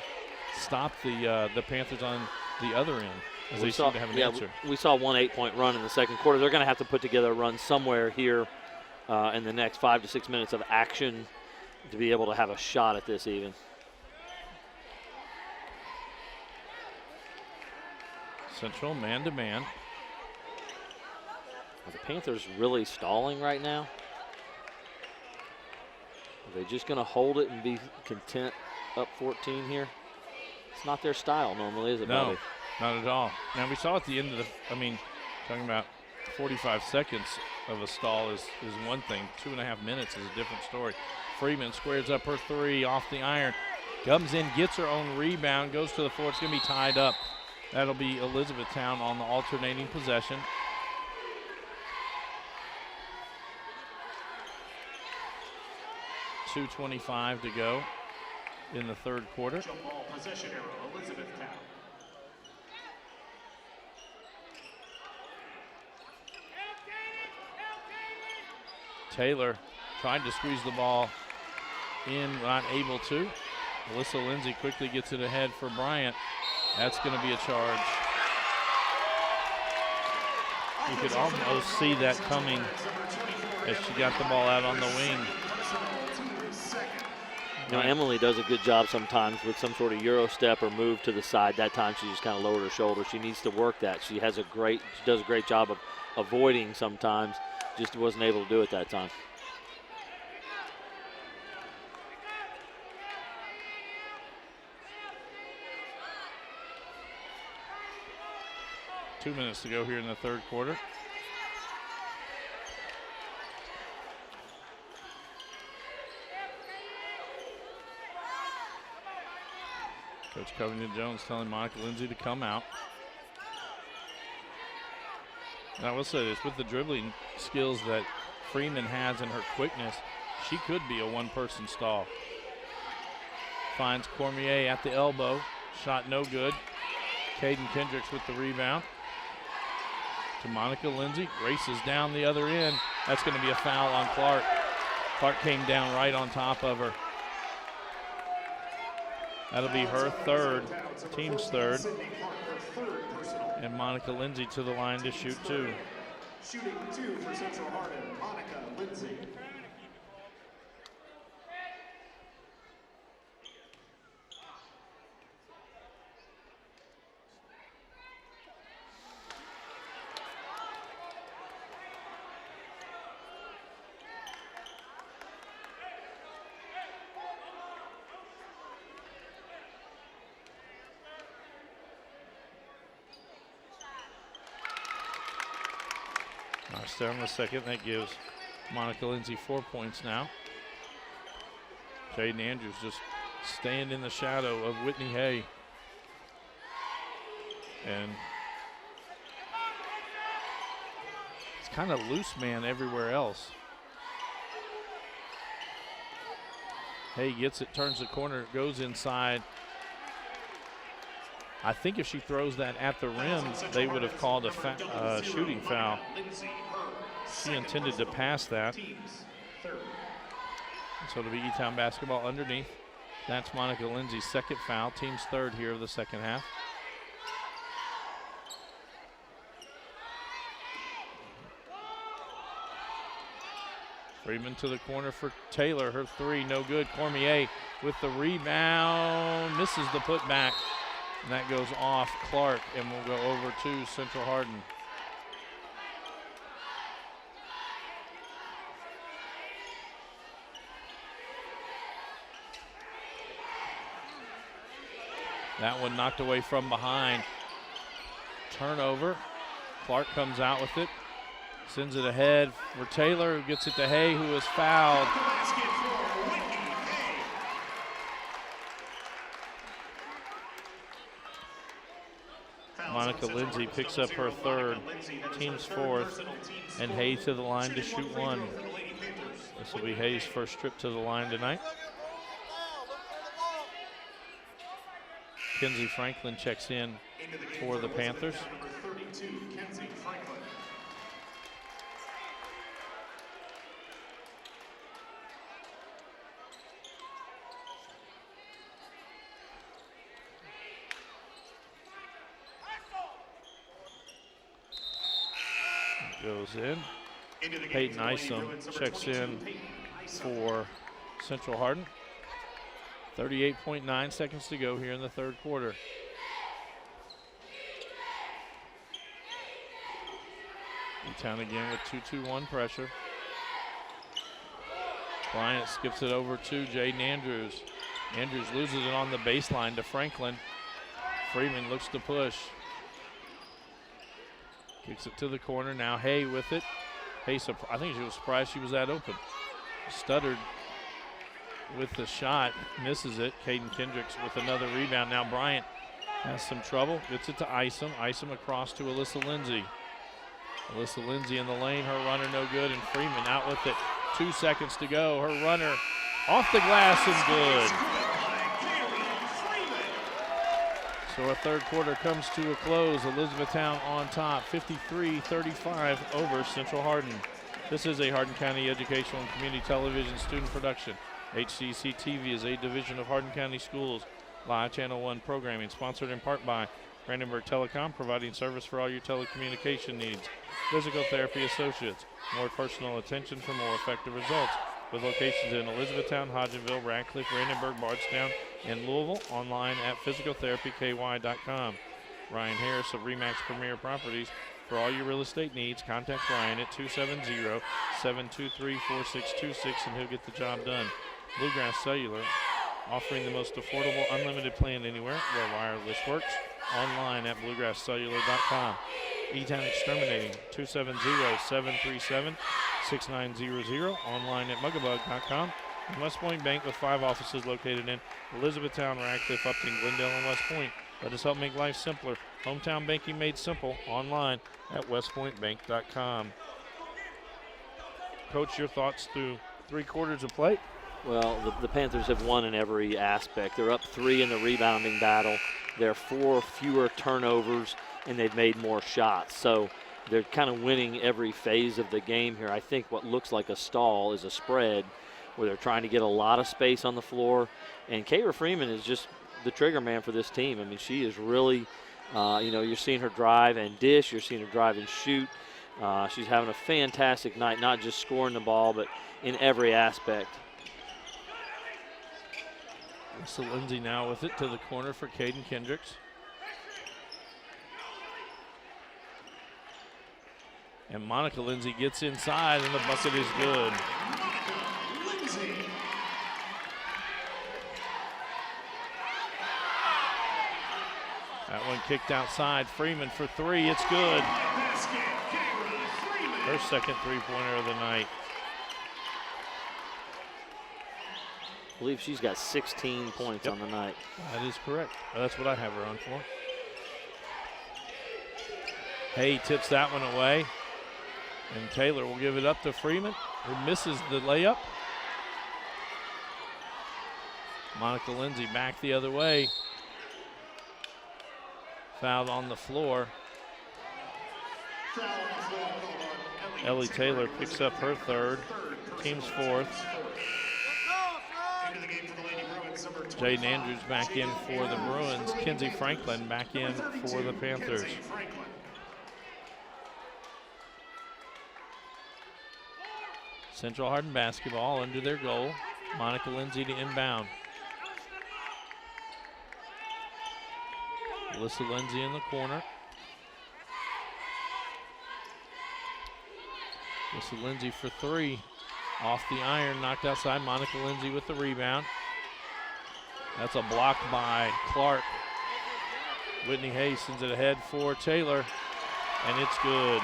stop the Panthers on the other end, as they seem to have an answer. We saw one 8-point run in the second quarter. They're going to have to put together a run somewhere here in the next 5 to 6 minutes of action to be able to have a shot at this even. Central man-to-man. Are the Panthers really stalling right now? Are they just going to hold it and be content up 14 here? It's not their style normally, is it, No, Bobby? not at all. Now, we saw at the end of talking about 45 seconds of a stall is one thing. 2.5 minutes is a different story. Freeman squares up her three off the iron. Comes in, gets her own rebound, goes to the floor. It's going to be tied up. That'll be Elizabethtown on the alternating possession. .225 to go in the third quarter. Jump ball possession arrow, Elizabethtown. Taylor tried to squeeze the ball in, not able to. Alyssa Lindsay quickly gets it ahead for Bryant. That's going to be a charge. You could almost see that coming as she got the ball out on the wing. Now, Emily does a good job sometimes with some sort of Euro step or move to the side. That time she just kind of lowered her shoulder. She needs to work that. She does a great job of avoiding sometimes. Just wasn't able to do it that time. Two minutes to go here in the third quarter. Coach Covington-Jones telling Monica Lindsay to come out. And I will say this, with the dribbling skills that Freeman has and her quickness, she could be a one-person stall. Finds Cormier at the elbow. Shot no good. Caden Kendricks with the rebound. To Monica Lindsay. Races down the other end. That's going to be a foul on Clark. Clark came down right on top of her. That'll be her third, team's third. And Monica Lindsay to the line to shoot two. Shooting two for Central Hardin, Monica Lindsay. There on the second. That gives Monica Lindsay 4 points now. Jaden Andrews just staying in the shadow of Whitney Hay. And it's kind of loose man everywhere else. Hay gets it, turns the corner, goes inside. I think if she throws that at the rim, they would have called a shooting foul. She intended to pass that. So it'll be E-Town basketball underneath. That's Monica Lindsay's second foul, team's third here of the second half. Freeman to the corner for Taylor, her three, no good. Cormier with the rebound, misses the putback. And that goes off Clark, and we'll go over to Central Hardin. That one knocked away from behind. Turnover. Clark comes out with it. Sends it ahead for Taylor, who gets it to Hay, who is fouled. Monica Lindsay picks up her third, team's fourth, and Hayes to the line to shoot one. This will be Hayes' first trip to the line tonight. Kenzie Franklin checks in for the Panthers. Goes in. Peyton Isom checks in for Central Hardin. 38.9 seconds to go here in the third quarter. Town again with 2-2-1 pressure. Bryant skips it over to Jaden Andrews. Andrews loses it on the baseline to Franklin. Freeman looks to push. Kicks it to the corner. Now Hay with it. Hay, I think she was surprised she was that open. Stuttered with the shot, misses it. Caden Kendricks with another rebound. Now Bryant has some trouble. Gets it to Isom. Isom across to Alyssa Lindsay. Alyssa Lindsay in the lane. Her runner no good, and Freeman out with it. 2 seconds to go. Her runner off the glass and good. So our third quarter comes to a close. Elizabethtown on top, 53-35 over Central Hardin. This is a Hardin County Educational and Community Television student production. HCEC-TV is a division of Hardin County Schools. Live Channel 1 programming, sponsored in part by Brandenburg Telecom, providing service for all your telecommunication needs. Physical Therapy Associates, more personal attention for more effective results. With locations in Elizabethtown, Hodgenville, Radcliffe, Brandenburg, Bardstown, and Louisville. Online at physicaltherapyky.com. Ryan Harris of RE/MAX Premier Properties. For all your real estate needs, contact Ryan at 270-723-4626 and he'll get the job done. Bluegrass Cellular, offering the most affordable unlimited plan anywhere where wireless works. Online at bluegrasscellular.com. E-Town Exterminating, 270-737-6900. Online at mugabug.com. And West Point Bank with 5 offices located in Elizabethtown, Radcliffe, Upton, Glendale, and West Point. Let us help make life simpler. Hometown banking made simple. Online at westpointbank.com. Coach, your thoughts through 3 quarters of play? Well, the Panthers have won in every aspect. They're up 3 in the rebounding battle. There are 4 fewer turnovers, and they've made more shots. So they're kind of winning every phase of the game here. I think what looks like a stall is a spread where they're trying to get a lot of space on the floor. And Kayra Freeman is just the trigger man for this team. I mean, she is really, you're seeing her drive and dish. You're seeing her drive and shoot. She's having a fantastic night, not just scoring the ball, but in every aspect. So Lindsay now with it to the corner for Caden Kendricks. And Monica Lindsay gets inside, and the bucket is good. That one kicked outside. Freeman for 3. It's good. Her second three-pointer of the night. I believe she's got 16 points on the night. That is correct. That's what I have her on for. Hay tips that one away. And Taylor will give it up to Freeman, who misses the layup. Monica Lindsay back the other way. Fouled on the floor. Ellie Taylor picks up her third, team's fourth. Jaden Andrews back in for the Bruins. Kenzie Franklin back in for the Panthers. Central Hardin basketball under their goal. Monica Lindsay to inbound. Alyssa Lindsay in the corner. Alyssa Lindsay for 3. Off the iron, knocked outside. Monica Lindsay with the rebound. That's a block by Clark. Whitney Hayes sends it ahead for Taylor, and it's good.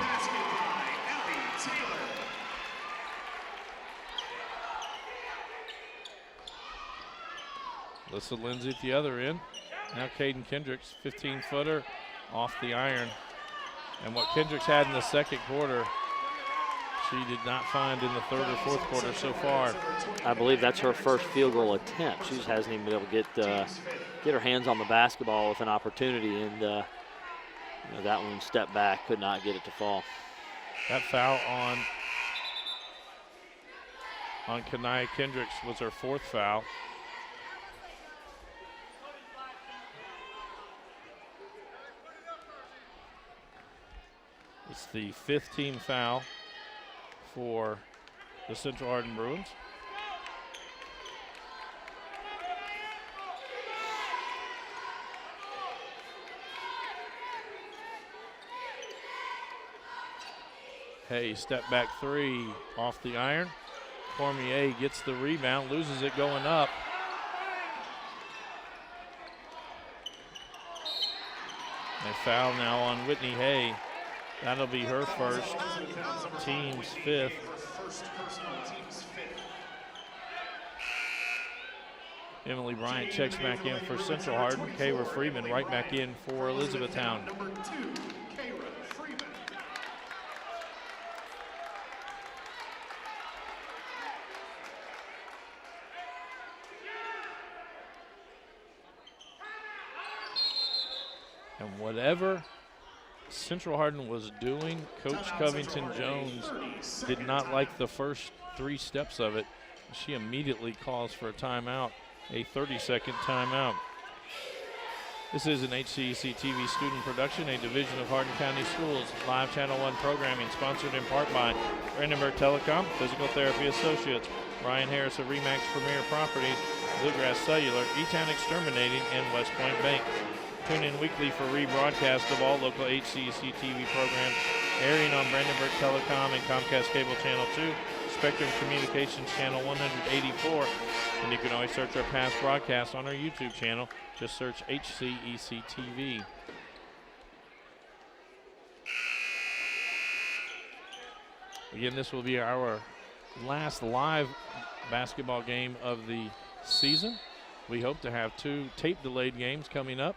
Alyssa Lindsay at the other end. Now Caden Kendricks, 15-footer, off the iron. And what Kendricks had in the second quarter, she did not find in the third or fourth quarter so far. I believe that's her first field goal attempt. She just hasn't even been able to get her hands on the basketball with an opportunity, and you know, that one stepped back, could not get it to fall. That foul on Kanaya Kendricks was her fourth foul. It's the fifth team foul for the Central Hardin Bruins. Hay step back three off the iron. Cormier gets the rebound, loses it going up. A foul now on Whitney Hay. That'll be her first, team's fifth. Emily Bryant checks back in for Central Hardin. Kayra Freeman right back in for Elizabethtown. And whatever Central Hardin was doing, Coach Covington Jones did not like the first 3 steps of it. She immediately calls for a timeout, a 30-second timeout. This is an HCEC-TV student production, a division of Hardin County Schools. Live Channel 1 programming sponsored in part by Brandenburg Telecom, Physical Therapy Associates, Brian Harris of RE/MAX Premier Properties, Bluegrass Cellular, E-Town Exterminating, and West Point Bank. Tune in weekly for rebroadcast of all local HCEC-TV programs airing on Brandenburg Telecom and Comcast Cable Channel 2, Spectrum Communications Channel 184, and you can always search our past broadcasts on our YouTube channel. Just search HCEC-TV. Again, this will be our last live basketball game of the season. We hope to have 2 tape-delayed games coming up,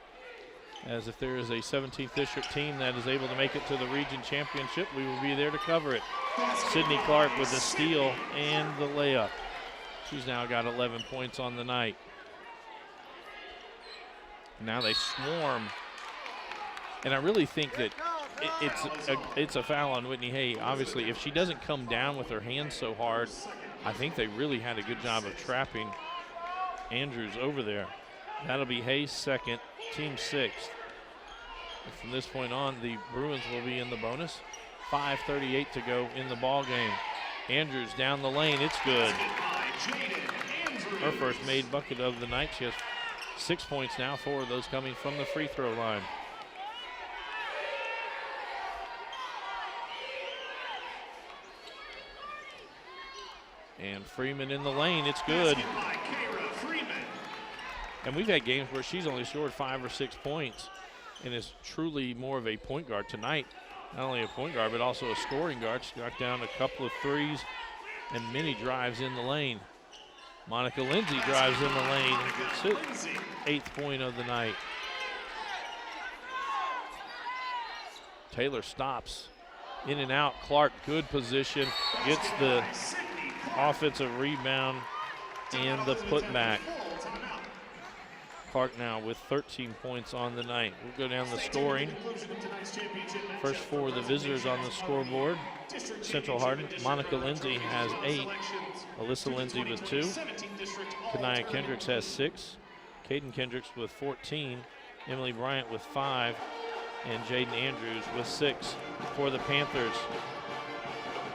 as if there is a 17th district team that is able to make it to the region championship, we will be there to cover it. Sydney Clark with the steal and the layup. She's now got 11 points on the night. Now they swarm. And I really think that it's a foul on Whitney Hay. Obviously, if she doesn't come down with her hands so hard, I think they really had a good job of trapping Andrews over there. That'll be Hay's second, team 6th. And from this point on, the Bruins will be in the bonus. 5:38 to go in the ball game. Andrews down the lane, it's good. Her first made bucket of the night. She has 6 points now, 4 of those coming from the free throw line. And Freeman in the lane, it's good. And we've had games where she's only scored 5 or 6 points and is truly more of a point guard tonight. Not only a point guard, but also a scoring guard. She got down a couple of threes and many drives in the lane. Monica Lindsay drives in the lane and gets it. 8th point of the night. Taylor stops. In and out. Clark, good position. Gets the offensive rebound and the putback. Clark now with 13 points on the night. We'll go down the scoring. First for the visitors on the scoreboard. Central Hardin. Monica Lindsay has 8. Alyssa Lindsay with 2. Kanaya Kendricks has 6. Caden Kendricks with 14. Emily Bryant with 5. And Jaden Andrews with 6 for the Panthers.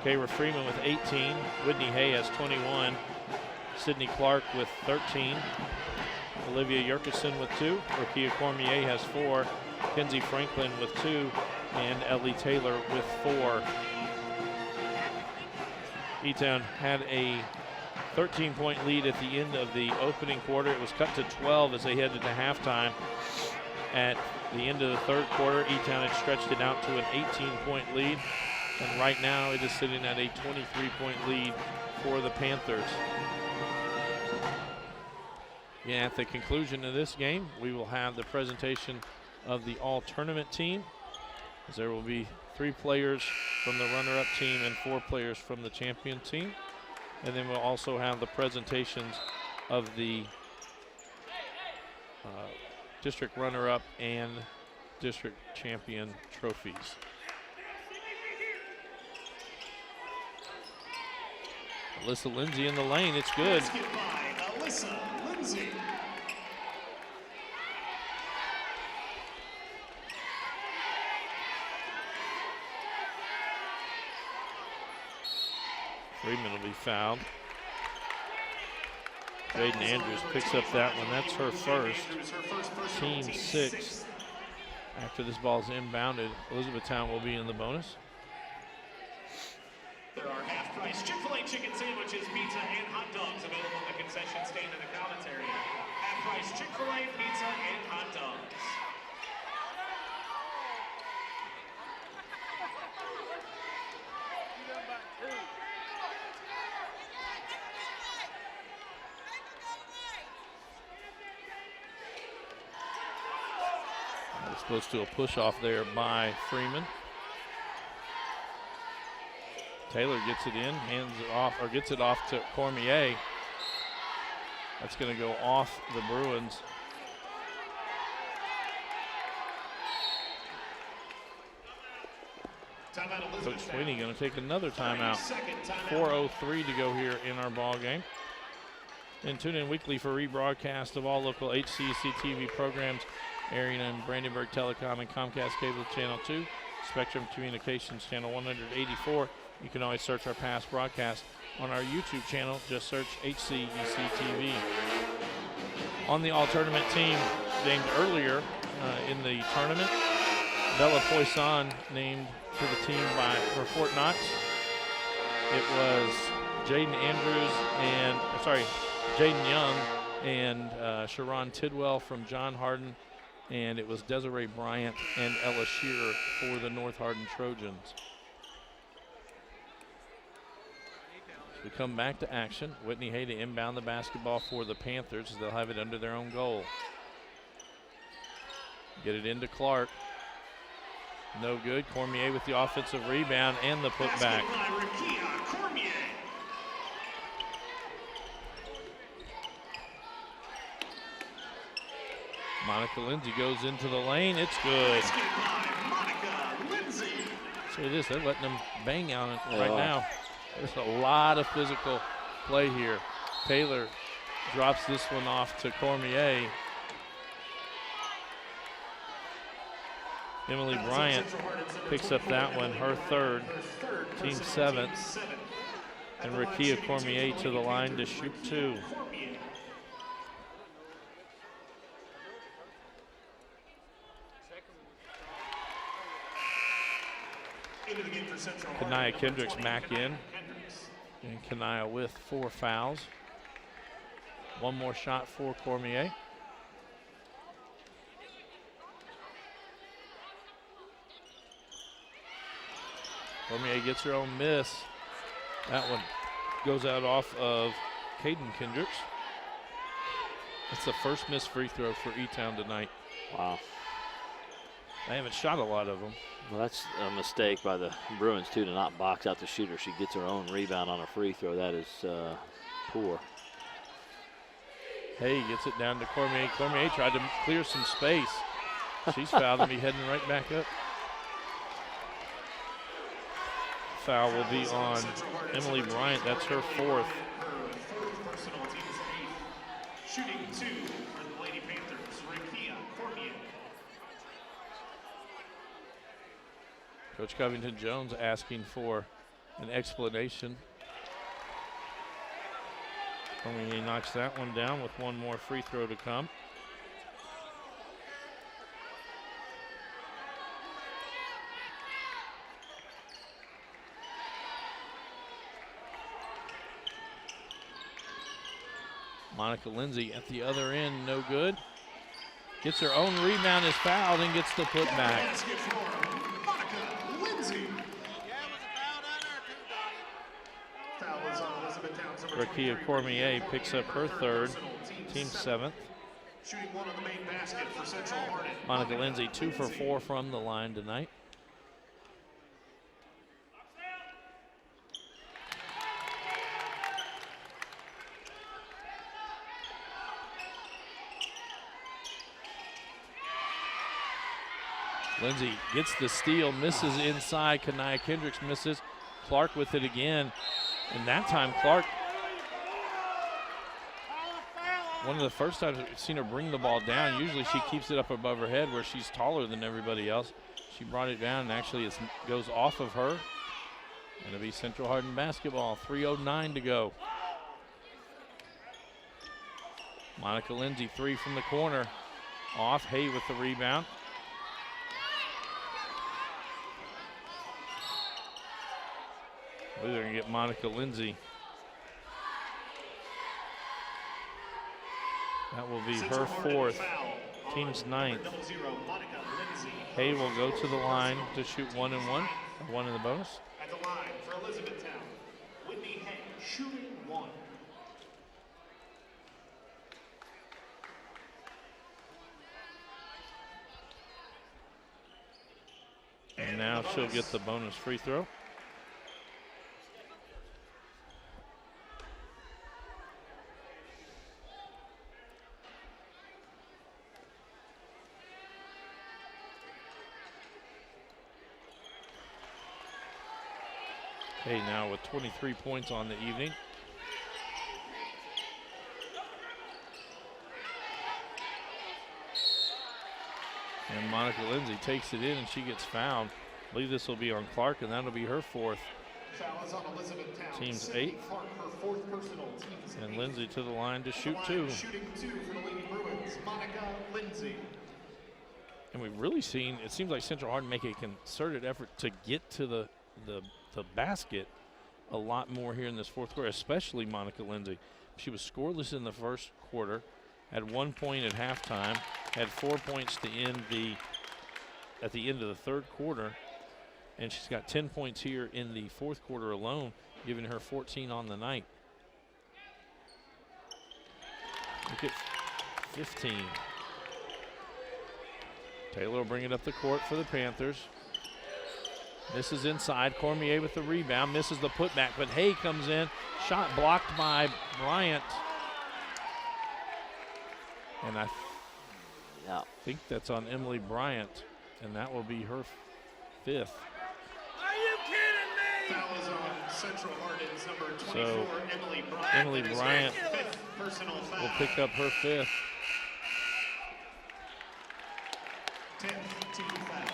Kayra Freeman with 18. Whitney Hay has 21. Sydney Clark with 13. Olivia Yerkeson with 2. Rokia Cormier has 4. Kenzie Franklin with 2. And Ellie Taylor with 4. E-Town had a 13-point lead at the end of the opening quarter. It was cut to 12 as they headed to halftime. At the end of the third quarter, E-Town had stretched it out to an 18-point lead. And right now it is sitting at a 23-point lead for the Panthers. Yeah, at the conclusion of this game, we will have the presentation of the all-tournament team, as there will be 3 players from the runner-up team and 4 players from the champion team. And then we'll also have the presentations of the district runner-up and district champion trophies. Alyssa Lindsay in the lane, it's good. Basket by Alyssa Lindsay. Freeman will be fouled. Jaden Andrews picks up that one. That's her first. Team 6. After this ball is inbounded, Elizabethtown will be in the bonus. There are half-price Chick-fil-A chicken sandwiches, pizza, and hot dogs available in the concession stand in the comments area. Half-price Chick-fil-A pizza and hot dogs. As opposed to a push off there by Freeman. Taylor gets it in, hands it off, or gets it off to Cormier. That's going to go off the Bruins. Coach Sweeney going to take another timeout. 4:03 to go here in our ball game. And tune in weekly for rebroadcast of all local HCEC-TV programs airing on Brandenburg Telecom and Comcast Cable Channel 2, Spectrum Communications Channel 184. You can always search our past broadcasts on our YouTube channel. Just search HCEC-TV. On the all-tournament team named earlier in the tournament, Bella Poisson named to the team for Fort Knox. It was Jaden Young and Sharon Tidwell from John Hardin, and it was Desiree Bryant and Ella Shearer for the North Hardin Trojans. We come back to action. Whitney Hay to inbound the basketball for the Panthers as they'll have it under their own goal. Get it into Clark. No good. Cormier with the offensive rebound and the putback. Monica Lindsay goes into the lane. It's good. See this, they're letting them bang on it right now. There's a lot of physical play here. Taylor drops this one off to Cormier. Emily Bryant picks up that one, her third, team 7th. And Rakia Cormier to the line to shoot 2. Kanaya Kendricks back in. And Kanaya with 4 fouls. One more shot for Cormier. Cormier gets her own miss. That one goes out off of Caden Kendricks. That's the first missed free throw for E-Town tonight. Wow. They haven't shot a lot of them. Well, that's a mistake by the Bruins, too, to not box out the shooter. She gets her own rebound on a free throw. That is poor. Hay gets it down to Cormier. Cormier tried to clear some space. She's fouled and be heading right back up. Foul will be on Emily Bryant. That's her 4th. Shooting 2 for the Lady Panthers, Rakia Cormier. Coach Covington Jones asking for an explanation. Cormier knocks that one down with one more free throw to come. Monica Lindsay at the other end, no good. Gets her own rebound, is fouled, and gets the putback. Rakia Cormier picks up her 3rd, team 7th. Shooting one on the main basket for Central Hardin. Monica Lindsay 2 for 4 from the line tonight. Lindsay gets the steal, misses inside. Kanaya Kendricks misses. Clark with it again. And that time Clark, one of the first times we've seen her bring the ball down. Usually she keeps it up above her head where she's taller than everybody else. She brought it down, and actually it goes off of her. And it'll be Central Hardin basketball, 3:09 to go. Monica Lindsay 3 from the corner. Off, Hay with the rebound. They're going to get Monica Lindsay. That will be her 4th, team's 9th. Hay will go to the line to shoot 1 and 1, 1 in the bonus. At the line for Elizabethtown, Whitney Hay shooting 1. And now she'll get the bonus free throw. Hay now with 23 points on the evening. And Monica Lindsay takes it in and she gets fouled. I believe this will be on Clark, and that'll be her 4th. Foul is on Elizabethtown. Team's Sydney 8th. Clark, her 4th personal, team's And 8th. Lindsay to the line to shoot Line 2. Shooting 2 for the Lady Bruins, Monica Lindsay. And we've really seen, it seems like Central Hardin make a concerted effort to get to the basket a lot more here in this 4th quarter, especially Monica Lindsay. She was scoreless in the first quarter, had 1 point at halftime, had 4 points to end at the end of the 3rd quarter, and she's got 10 points here in the 4th quarter alone, giving her 14 on the night. Look at 15. Taylor will bring it up the court for the Panthers. Misses inside. Cormier with the rebound. Misses the putback, but Hay comes in. Shot blocked by Bryant. And I think that's on Emily Bryant, and that will be her 5th. Foul is on Central Hardin's number 24, So, Emily Bryant. Emily That is Bryant her 5th personal foul. will pick up her 5th. 10th team foul.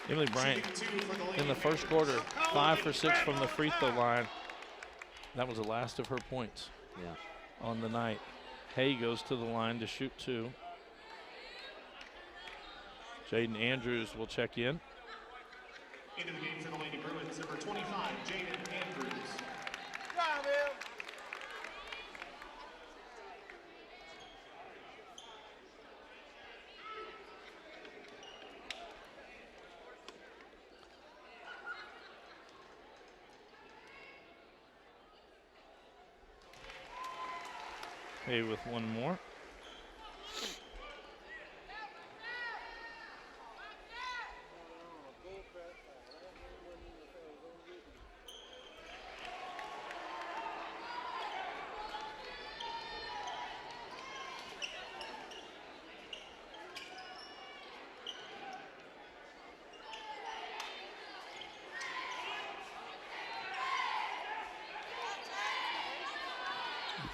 Emily Bryant Shooting 2 for the Lady in the first Panthers. quarter, 5 for 6 from the free throw line. That was the last of her points on the night. Hay goes to the line to shoot 2. Jaden Andrews will check in. Into the game for the Lady Bruins, number 25, Jaden Andrews. Hay with 1 more.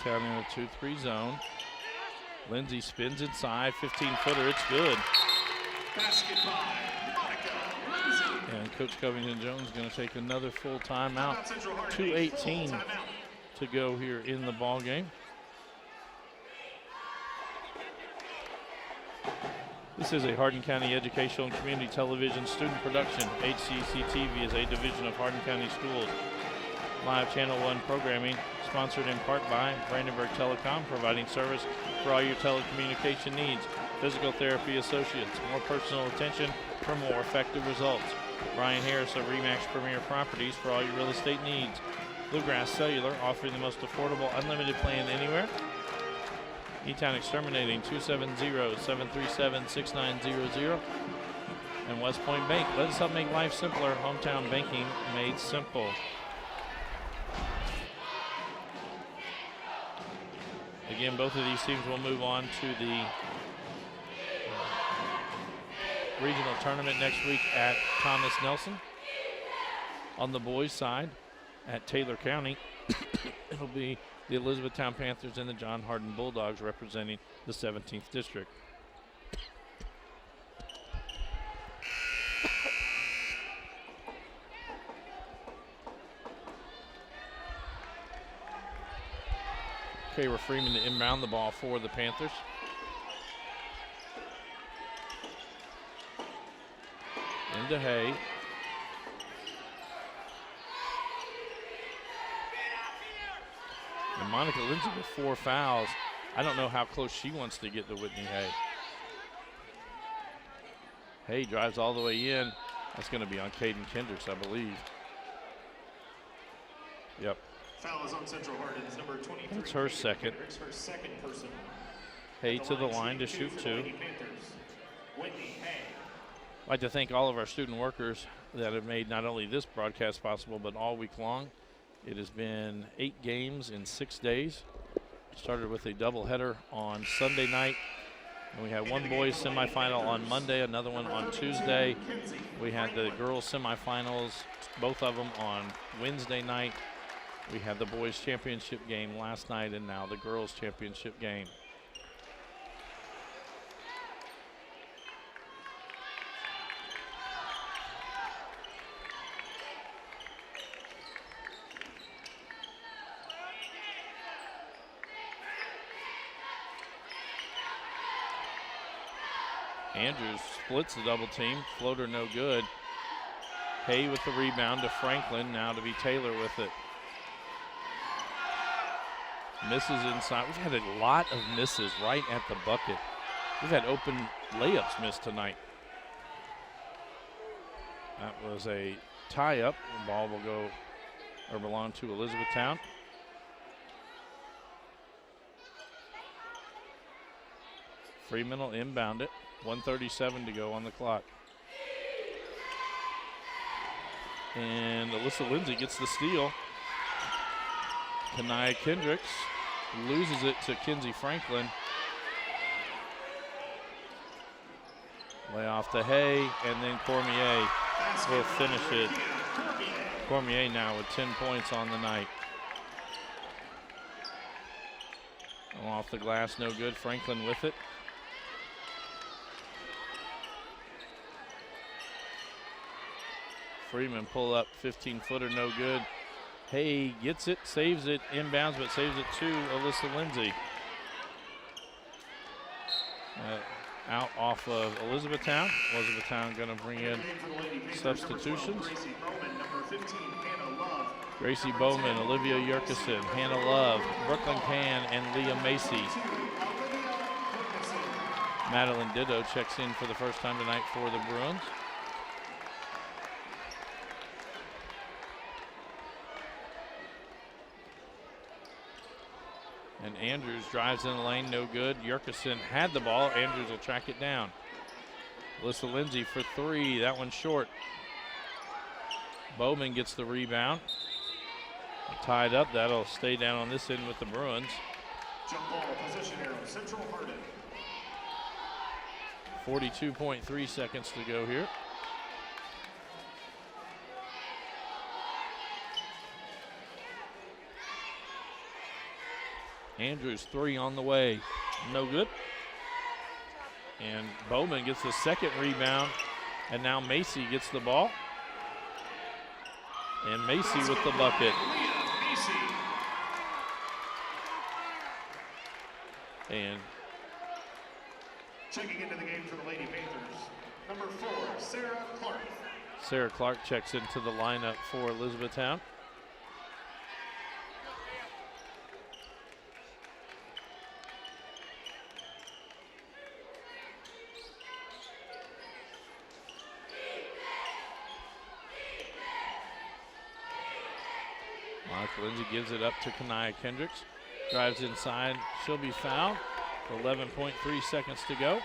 Down in a 2-3 zone. Lindsay spins inside, 15-footer, it's good. Basket by Monica Lindsay. And Coach Covington-Jones going to take another full timeout. Central Hardin, a full 2:18 timeout. to go here in the ball game. This is a Hardin County Educational and Community Television student production. HCEC-TV is a division of Hardin County Schools. Live Channel 1 programming sponsored in part by Brandenburg Telecom, providing service for all your telecommunication needs. Physical Therapy Associates, more personal attention for more effective results. Brian Harris of RE/MAX Premier Properties for all your real estate needs. Bluegrass Cellular, offering the most affordable unlimited plan anywhere. E-Town Exterminating 270-737-6900. And West Point Bank. Let us help make life simpler. Hometown banking made simple. Again, both of these teams will move on to the regional tournament next week at Thomas Nelson. On the boys' side, at Taylor County, it'll be the Elizabethtown Panthers and the John Hardin Bulldogs representing the 17th District. Kayra Freeman to inbound the ball for the Panthers. Into Hay. And Monica Lindsay with 4 fouls. I don't know how close she wants to get to Whitney Hay. Hay drives all the way in. That's going to be on Caden Kendricks, I believe. Yep. Foul is on Central Hardin's number 23. That's her second. Her second person. Hay to the line to shoot 2. Whitney Hay. I'd like to thank all of our student workers that have made not only this broadcast possible, but all week long. It has been 8 games in 6 days. Started with a doubleheader on Sunday night. And we had one boys semifinal on Monday, another one on Tuesday. We had the girls semifinals, both of them on Wednesday night. We had the boys championship game last night, and now the girls championship game. Andrews splits the double team. Floater no good. Hay with the rebound to Franklin. Now to be Taylor with it. Misses inside. We've had a lot of misses right at the bucket. We've had open layups missed tonight. That was a tie-up. The ball will go or belong to Elizabethtown. Freeman will inbound it. 1:37 to go on the clock. And Alyssa Lindsay gets the steal. Kanaya Kendricks loses it to Kinsey Franklin. Lay off to Hay, and then Cormier will finish it. Cormier now with 10 points on the night. Off the glass, no good. Franklin with it. Freeman pull up, 15-footer, no good. Hay gets it, saves it, inbounds, but saves it to Alyssa Lindsay. Out off of Elizabethtown. Elizabethtown going to bring in substitutions. Gracie Bowman, Olivia Yerkison, Hannah Love, Brooklyn Can, and Leah Macy. Madeline Ditto checks in for the first time tonight for the Bruins. And Andrews drives in the lane, no good. Yerkison had the ball. Andrews will track it down. Alyssa Lindsay for 3. That one's short. Bowman gets the rebound. Tied up. That'll stay down on this end with the Bruins. Jump ball position arrow, Central Hardin. 42.3 seconds to go here. Andrews 3 on the way. No good. And Bowman gets the second rebound. And now Macy gets the ball. And Macy with the bucket. And checking into the game for the Lady Panthers, number 4, Sarah Clark. Sarah Clark checks into the lineup for Elizabethtown. Monica Lindsay gives it up to Kanaya Kendricks. Drives inside. She'll be fouled. 11.3 seconds to go.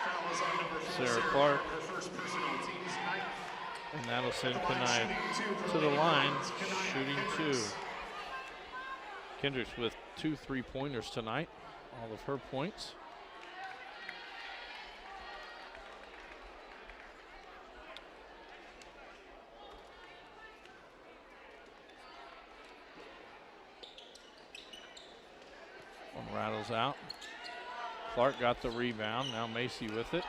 Foul is on number 4, Sarah Clark. Her first personal, team's ninth. And that'll send At the line, Kanaya shooting 2 for to the Lady line, Bruins, Kanaya shooting 2. Kendricks. Kendricks with 2 3-pointers tonight, all of her points. One rattles out. Clark got the rebound, now Macy with it.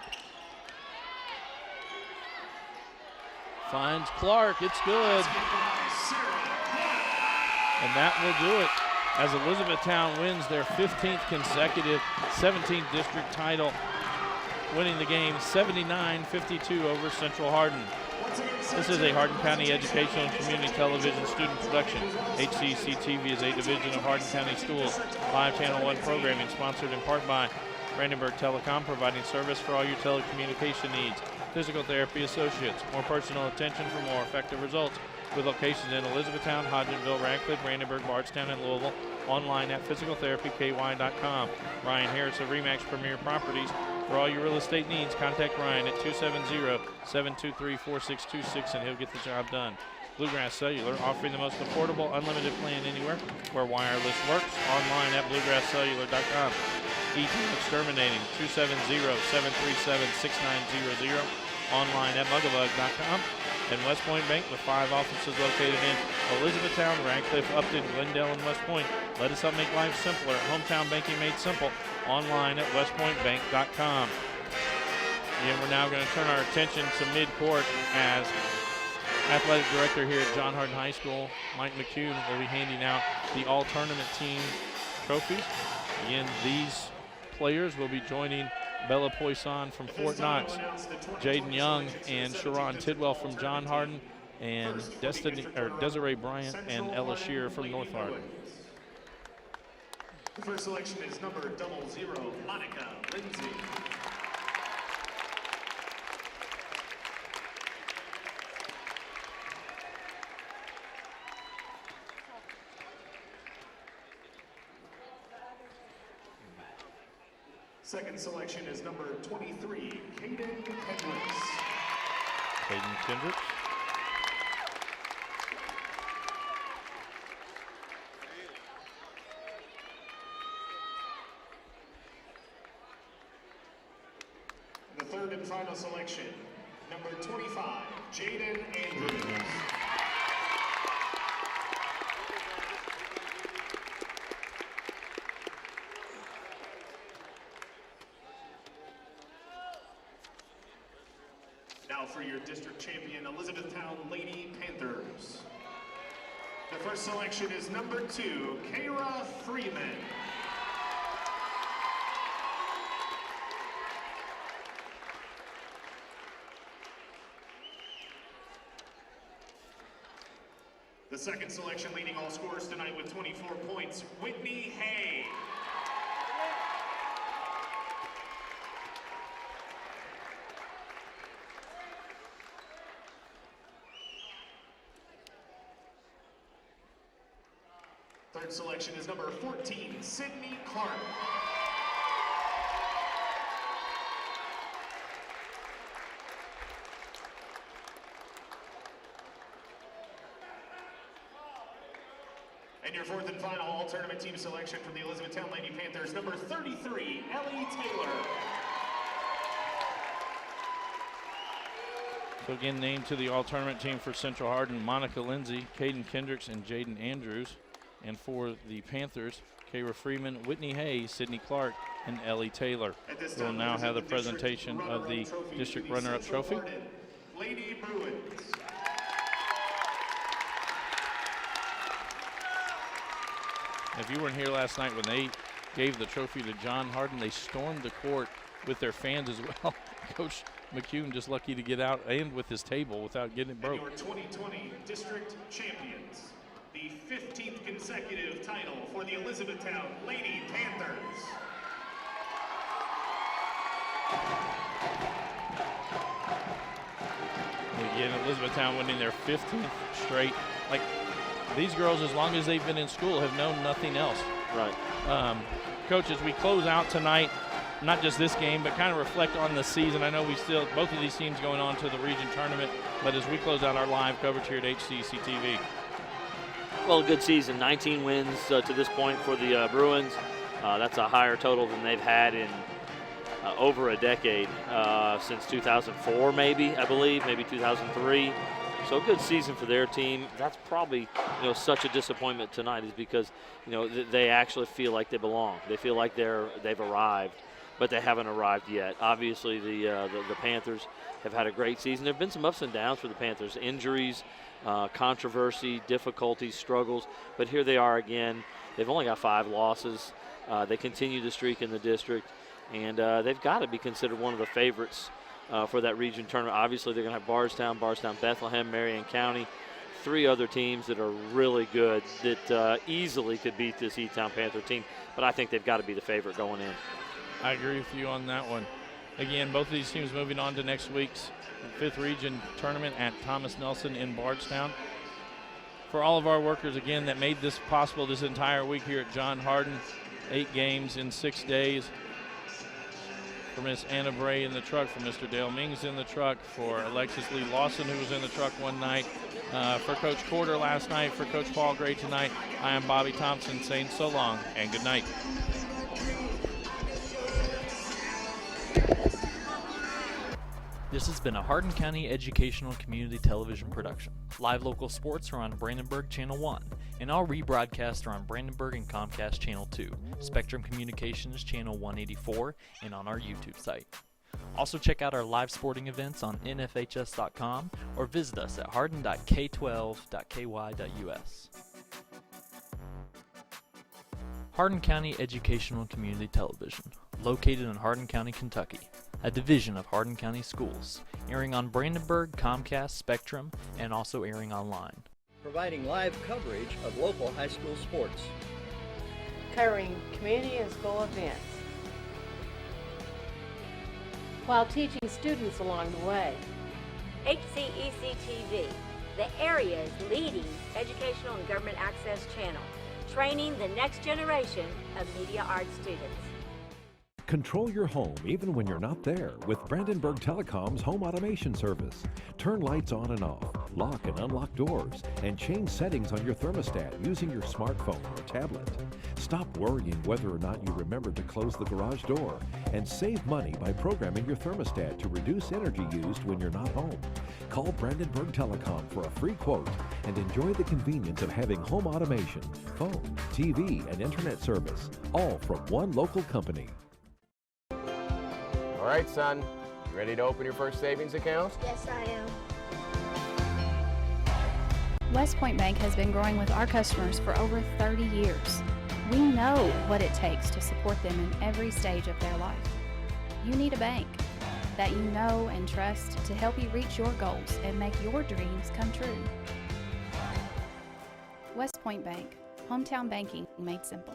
Finds Clark, it's good. And that will do it as Elizabethtown wins their 15th consecutive 17th district title, winning the game 79-52 over Central Hardin. This is a Hardin County Educational and Community Television student production. HCEC-TV is a division of Hardin County Schools. Live Channel 1 programming sponsored in part by Brandenburg Telecom, providing service for all your telecommunication needs. Physical Therapy Associates, more personal attention for more effective results. With locations in Elizabethtown, Hodgenville, Radcliffe, Brandenburg, Bardstown, and Louisville. Online at physicaltherapyky.com. Ryan Harris of RE/MAX Premier Properties. For all your real estate needs, contact Ryan at 270-723-4626 and he'll get the job done. Bluegrass Cellular, offering the most affordable, unlimited plan anywhere where wireless works. Online at bluegrasscellular.com. E-Team Exterminating, 270-737-6900. Online at mugabug.com. And West Point Bank with 5 offices located in Elizabethtown, Radcliffe, Upton, Glendale, and West Point. Let us help make life simpler. Hometown banking made simple. Online at westpointbank.com. And we're now going to turn our attention to midcourt as athletic director here at John Hardin High School, Mike McCune, will be handing out the all-tournament team trophies. Again, these players will be joining Bella Poisson from Fort Knox, Jaden Young and Sharon Tidwell from John Hardin, and Desiree Bryant and Ella Shearer from North Hardin. The first selection is number 00, Monica Lindsay. Second selection is number 23, Caden Kendricks. Caden Kendricks. The third and final selection, number 25, Jaden Andrews. Now for your district champion, Elizabethtown Lady Panthers. The first selection is number 2, Kara Freeman. The second selection, leading all scorers tonight with 24 points, Whitney Hay. Third selection is number 14, Sydney Clark. And your fourth and final all-tournament team selection from the Elizabethtown Lady Panthers, number 33, Ellie Taylor. So again, named to the all-tournament team for Central Hardin, Monica Lindsay, Caden Kendricks, and Jaden Andrews. And for the Panthers, Kara Freeman, Whitney Hayes, Sydney Clark, and Ellie Taylor. We'll now have the presentation of the district runner-up trophy. Lady Bruins. If you weren't here last night when they gave the trophy to John Hardin, they stormed the court with their fans as well. Coach McCune just lucky to get out and with his table without getting it broke. And your 2020 district champions, the 15th consecutive title for the Elizabethtown Lady Panthers. Again, Elizabethtown winning their 15th straight. Like, these girls, as long as they've been in school, have known nothing else. Right. Coach, as we close out tonight, not just this game, but kind of reflect on the season. I know both of these teams going on to the region tournament, but as we close out our live coverage here at HCEC-TV. Well, a good season, 19 wins to this point for the Bruins. That's a higher total than they've had in over a decade, since 2004 maybe, I believe, maybe 2003. So a good season for their team. That's probably, such a disappointment tonight is because, they actually feel like they belong. They feel like they've arrived, but they haven't arrived yet. Obviously, the Panthers have had a great season. There have been some ups and downs for the Panthers, injuries, controversy, difficulties, struggles, but here they are again. They've only got 5 losses. They continue the streak in the district, and they've got to be considered one of the favorites for that region tournament. Obviously, they're going to have Bardstown, Bethlehem, Marion County, 3 other teams that are really good that easily could beat this E-Town Panther team, but I think they've got to be the favorite going in. I agree with you on that one. Again, both of these teams moving on to next week's 5th region tournament at Thomas Nelson in Bardstown. For all of our workers, again, that made this possible this entire week here at John Hardin, 8 games in 6 days. For Miss Anna Bray in the truck, for Mr. Dale Mings in the truck, for Alexis Lee Lawson, who was in the truck one night, for Coach Corder last night, for Coach Paul Gray tonight, I am Bobby Thompson saying so long and good night. This has been a Hardin County Educational Community Television production. Live local sports are on Brandenburg Channel 1, and all rebroadcasts are on Brandenburg and Comcast Channel 2, Spectrum Communications Channel 184, and on our YouTube site. Also check out our live sporting events on nfhs.com or visit us at hardin.k12.ky.us. Hardin County Educational Community Television, located in Hardin County, Kentucky. A division of Hardin County Schools, airing on Brandenburg, Comcast, Spectrum, and also airing online. Providing live coverage of local high school sports. Covering community and school events, while teaching students along the way. HCEC-TV, the area's leading educational and government access channel, training the next generation of media arts students. Control your home even when you're not there with Brandenburg Telecom's home automation service. Turn lights on and off, lock and unlock doors, and change settings on your thermostat using your smartphone or tablet. Stop worrying whether or not you remembered to close the garage door, and save money by programming your thermostat to reduce energy used when you're not home. Call Brandenburg Telecom for a free quote and enjoy the convenience of having home automation, phone, TV, and internet service, all from one local company. All right, son, you ready to open your first savings account? Yes, I am. West Point Bank has been growing with our customers for over 30 years. We know what it takes to support them in every stage of their life. You need a bank that you know and trust to help you reach your goals and make your dreams come true. West Point Bank, hometown banking made simple.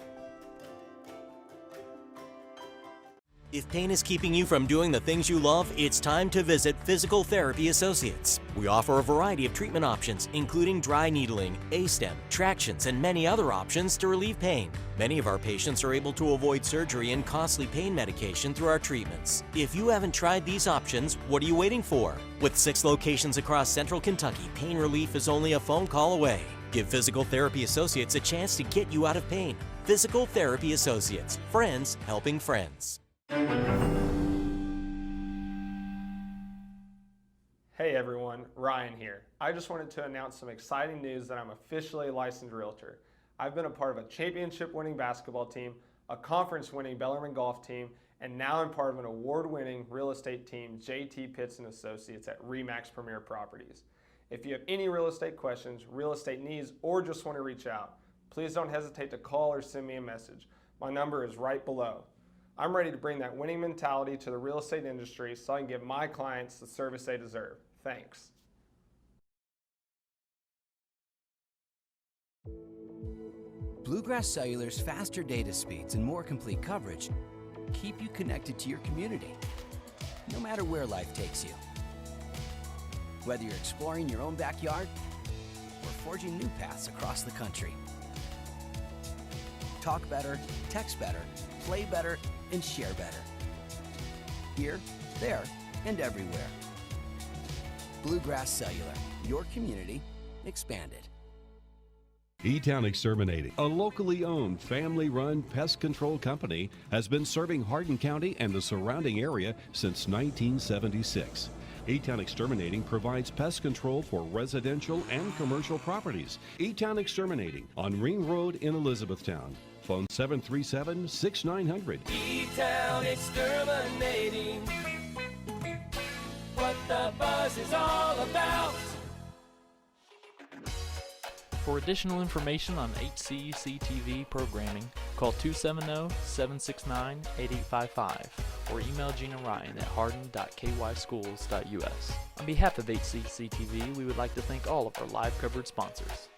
If pain is keeping you from doing the things you love, it's time to visit Physical Therapy Associates. We offer a variety of treatment options, including dry needling, A-stem, tractions, and many other options to relieve pain. Many of our patients are able to avoid surgery and costly pain medication through our treatments. If you haven't tried these options, what are you waiting for? With 6 locations across Central Kentucky, pain relief is only a phone call away. Give Physical Therapy Associates a chance to get you out of pain. Physical Therapy Associates, friends helping friends. Hey everyone, Ryan here. I just wanted to announce some exciting news that I'm officially a licensed realtor. I've been a part of a championship-winning basketball team, a conference-winning Bellarmine golf team, and now I'm part of an award-winning real estate team, JT Pitts & Associates at RE/MAX Premier Properties. If you have any real estate questions, real estate needs, or just want to reach out, please don't hesitate to call or send me a message. My number is right below. I'm ready to bring that winning mentality to the real estate industry so I can give my clients the service they deserve. Thanks. Bluegrass Cellular's faster data speeds and more complete coverage keep you connected to your community, no matter where life takes you. Whether you're exploring your own backyard or forging new paths across the country, talk better, text better, play better, and share better. Here, there, and everywhere. Bluegrass Cellular, your community expanded. E-Town Exterminating, a locally owned, family-run pest control company, has been serving Hardin County and the surrounding area since 1976. E-Town Exterminating provides pest control for residential and commercial properties. E-Town Exterminating on Ring Road in Elizabethtown. Phone 737-6900. E-Town Exterminating, what the buzz is all about. For additional information on HCEC-TV programming, call 270-769-8855 or email Gina Ryan at hardin.kyschools.us. On behalf of HCEC-TV, we would like to thank all of our live coverage sponsors.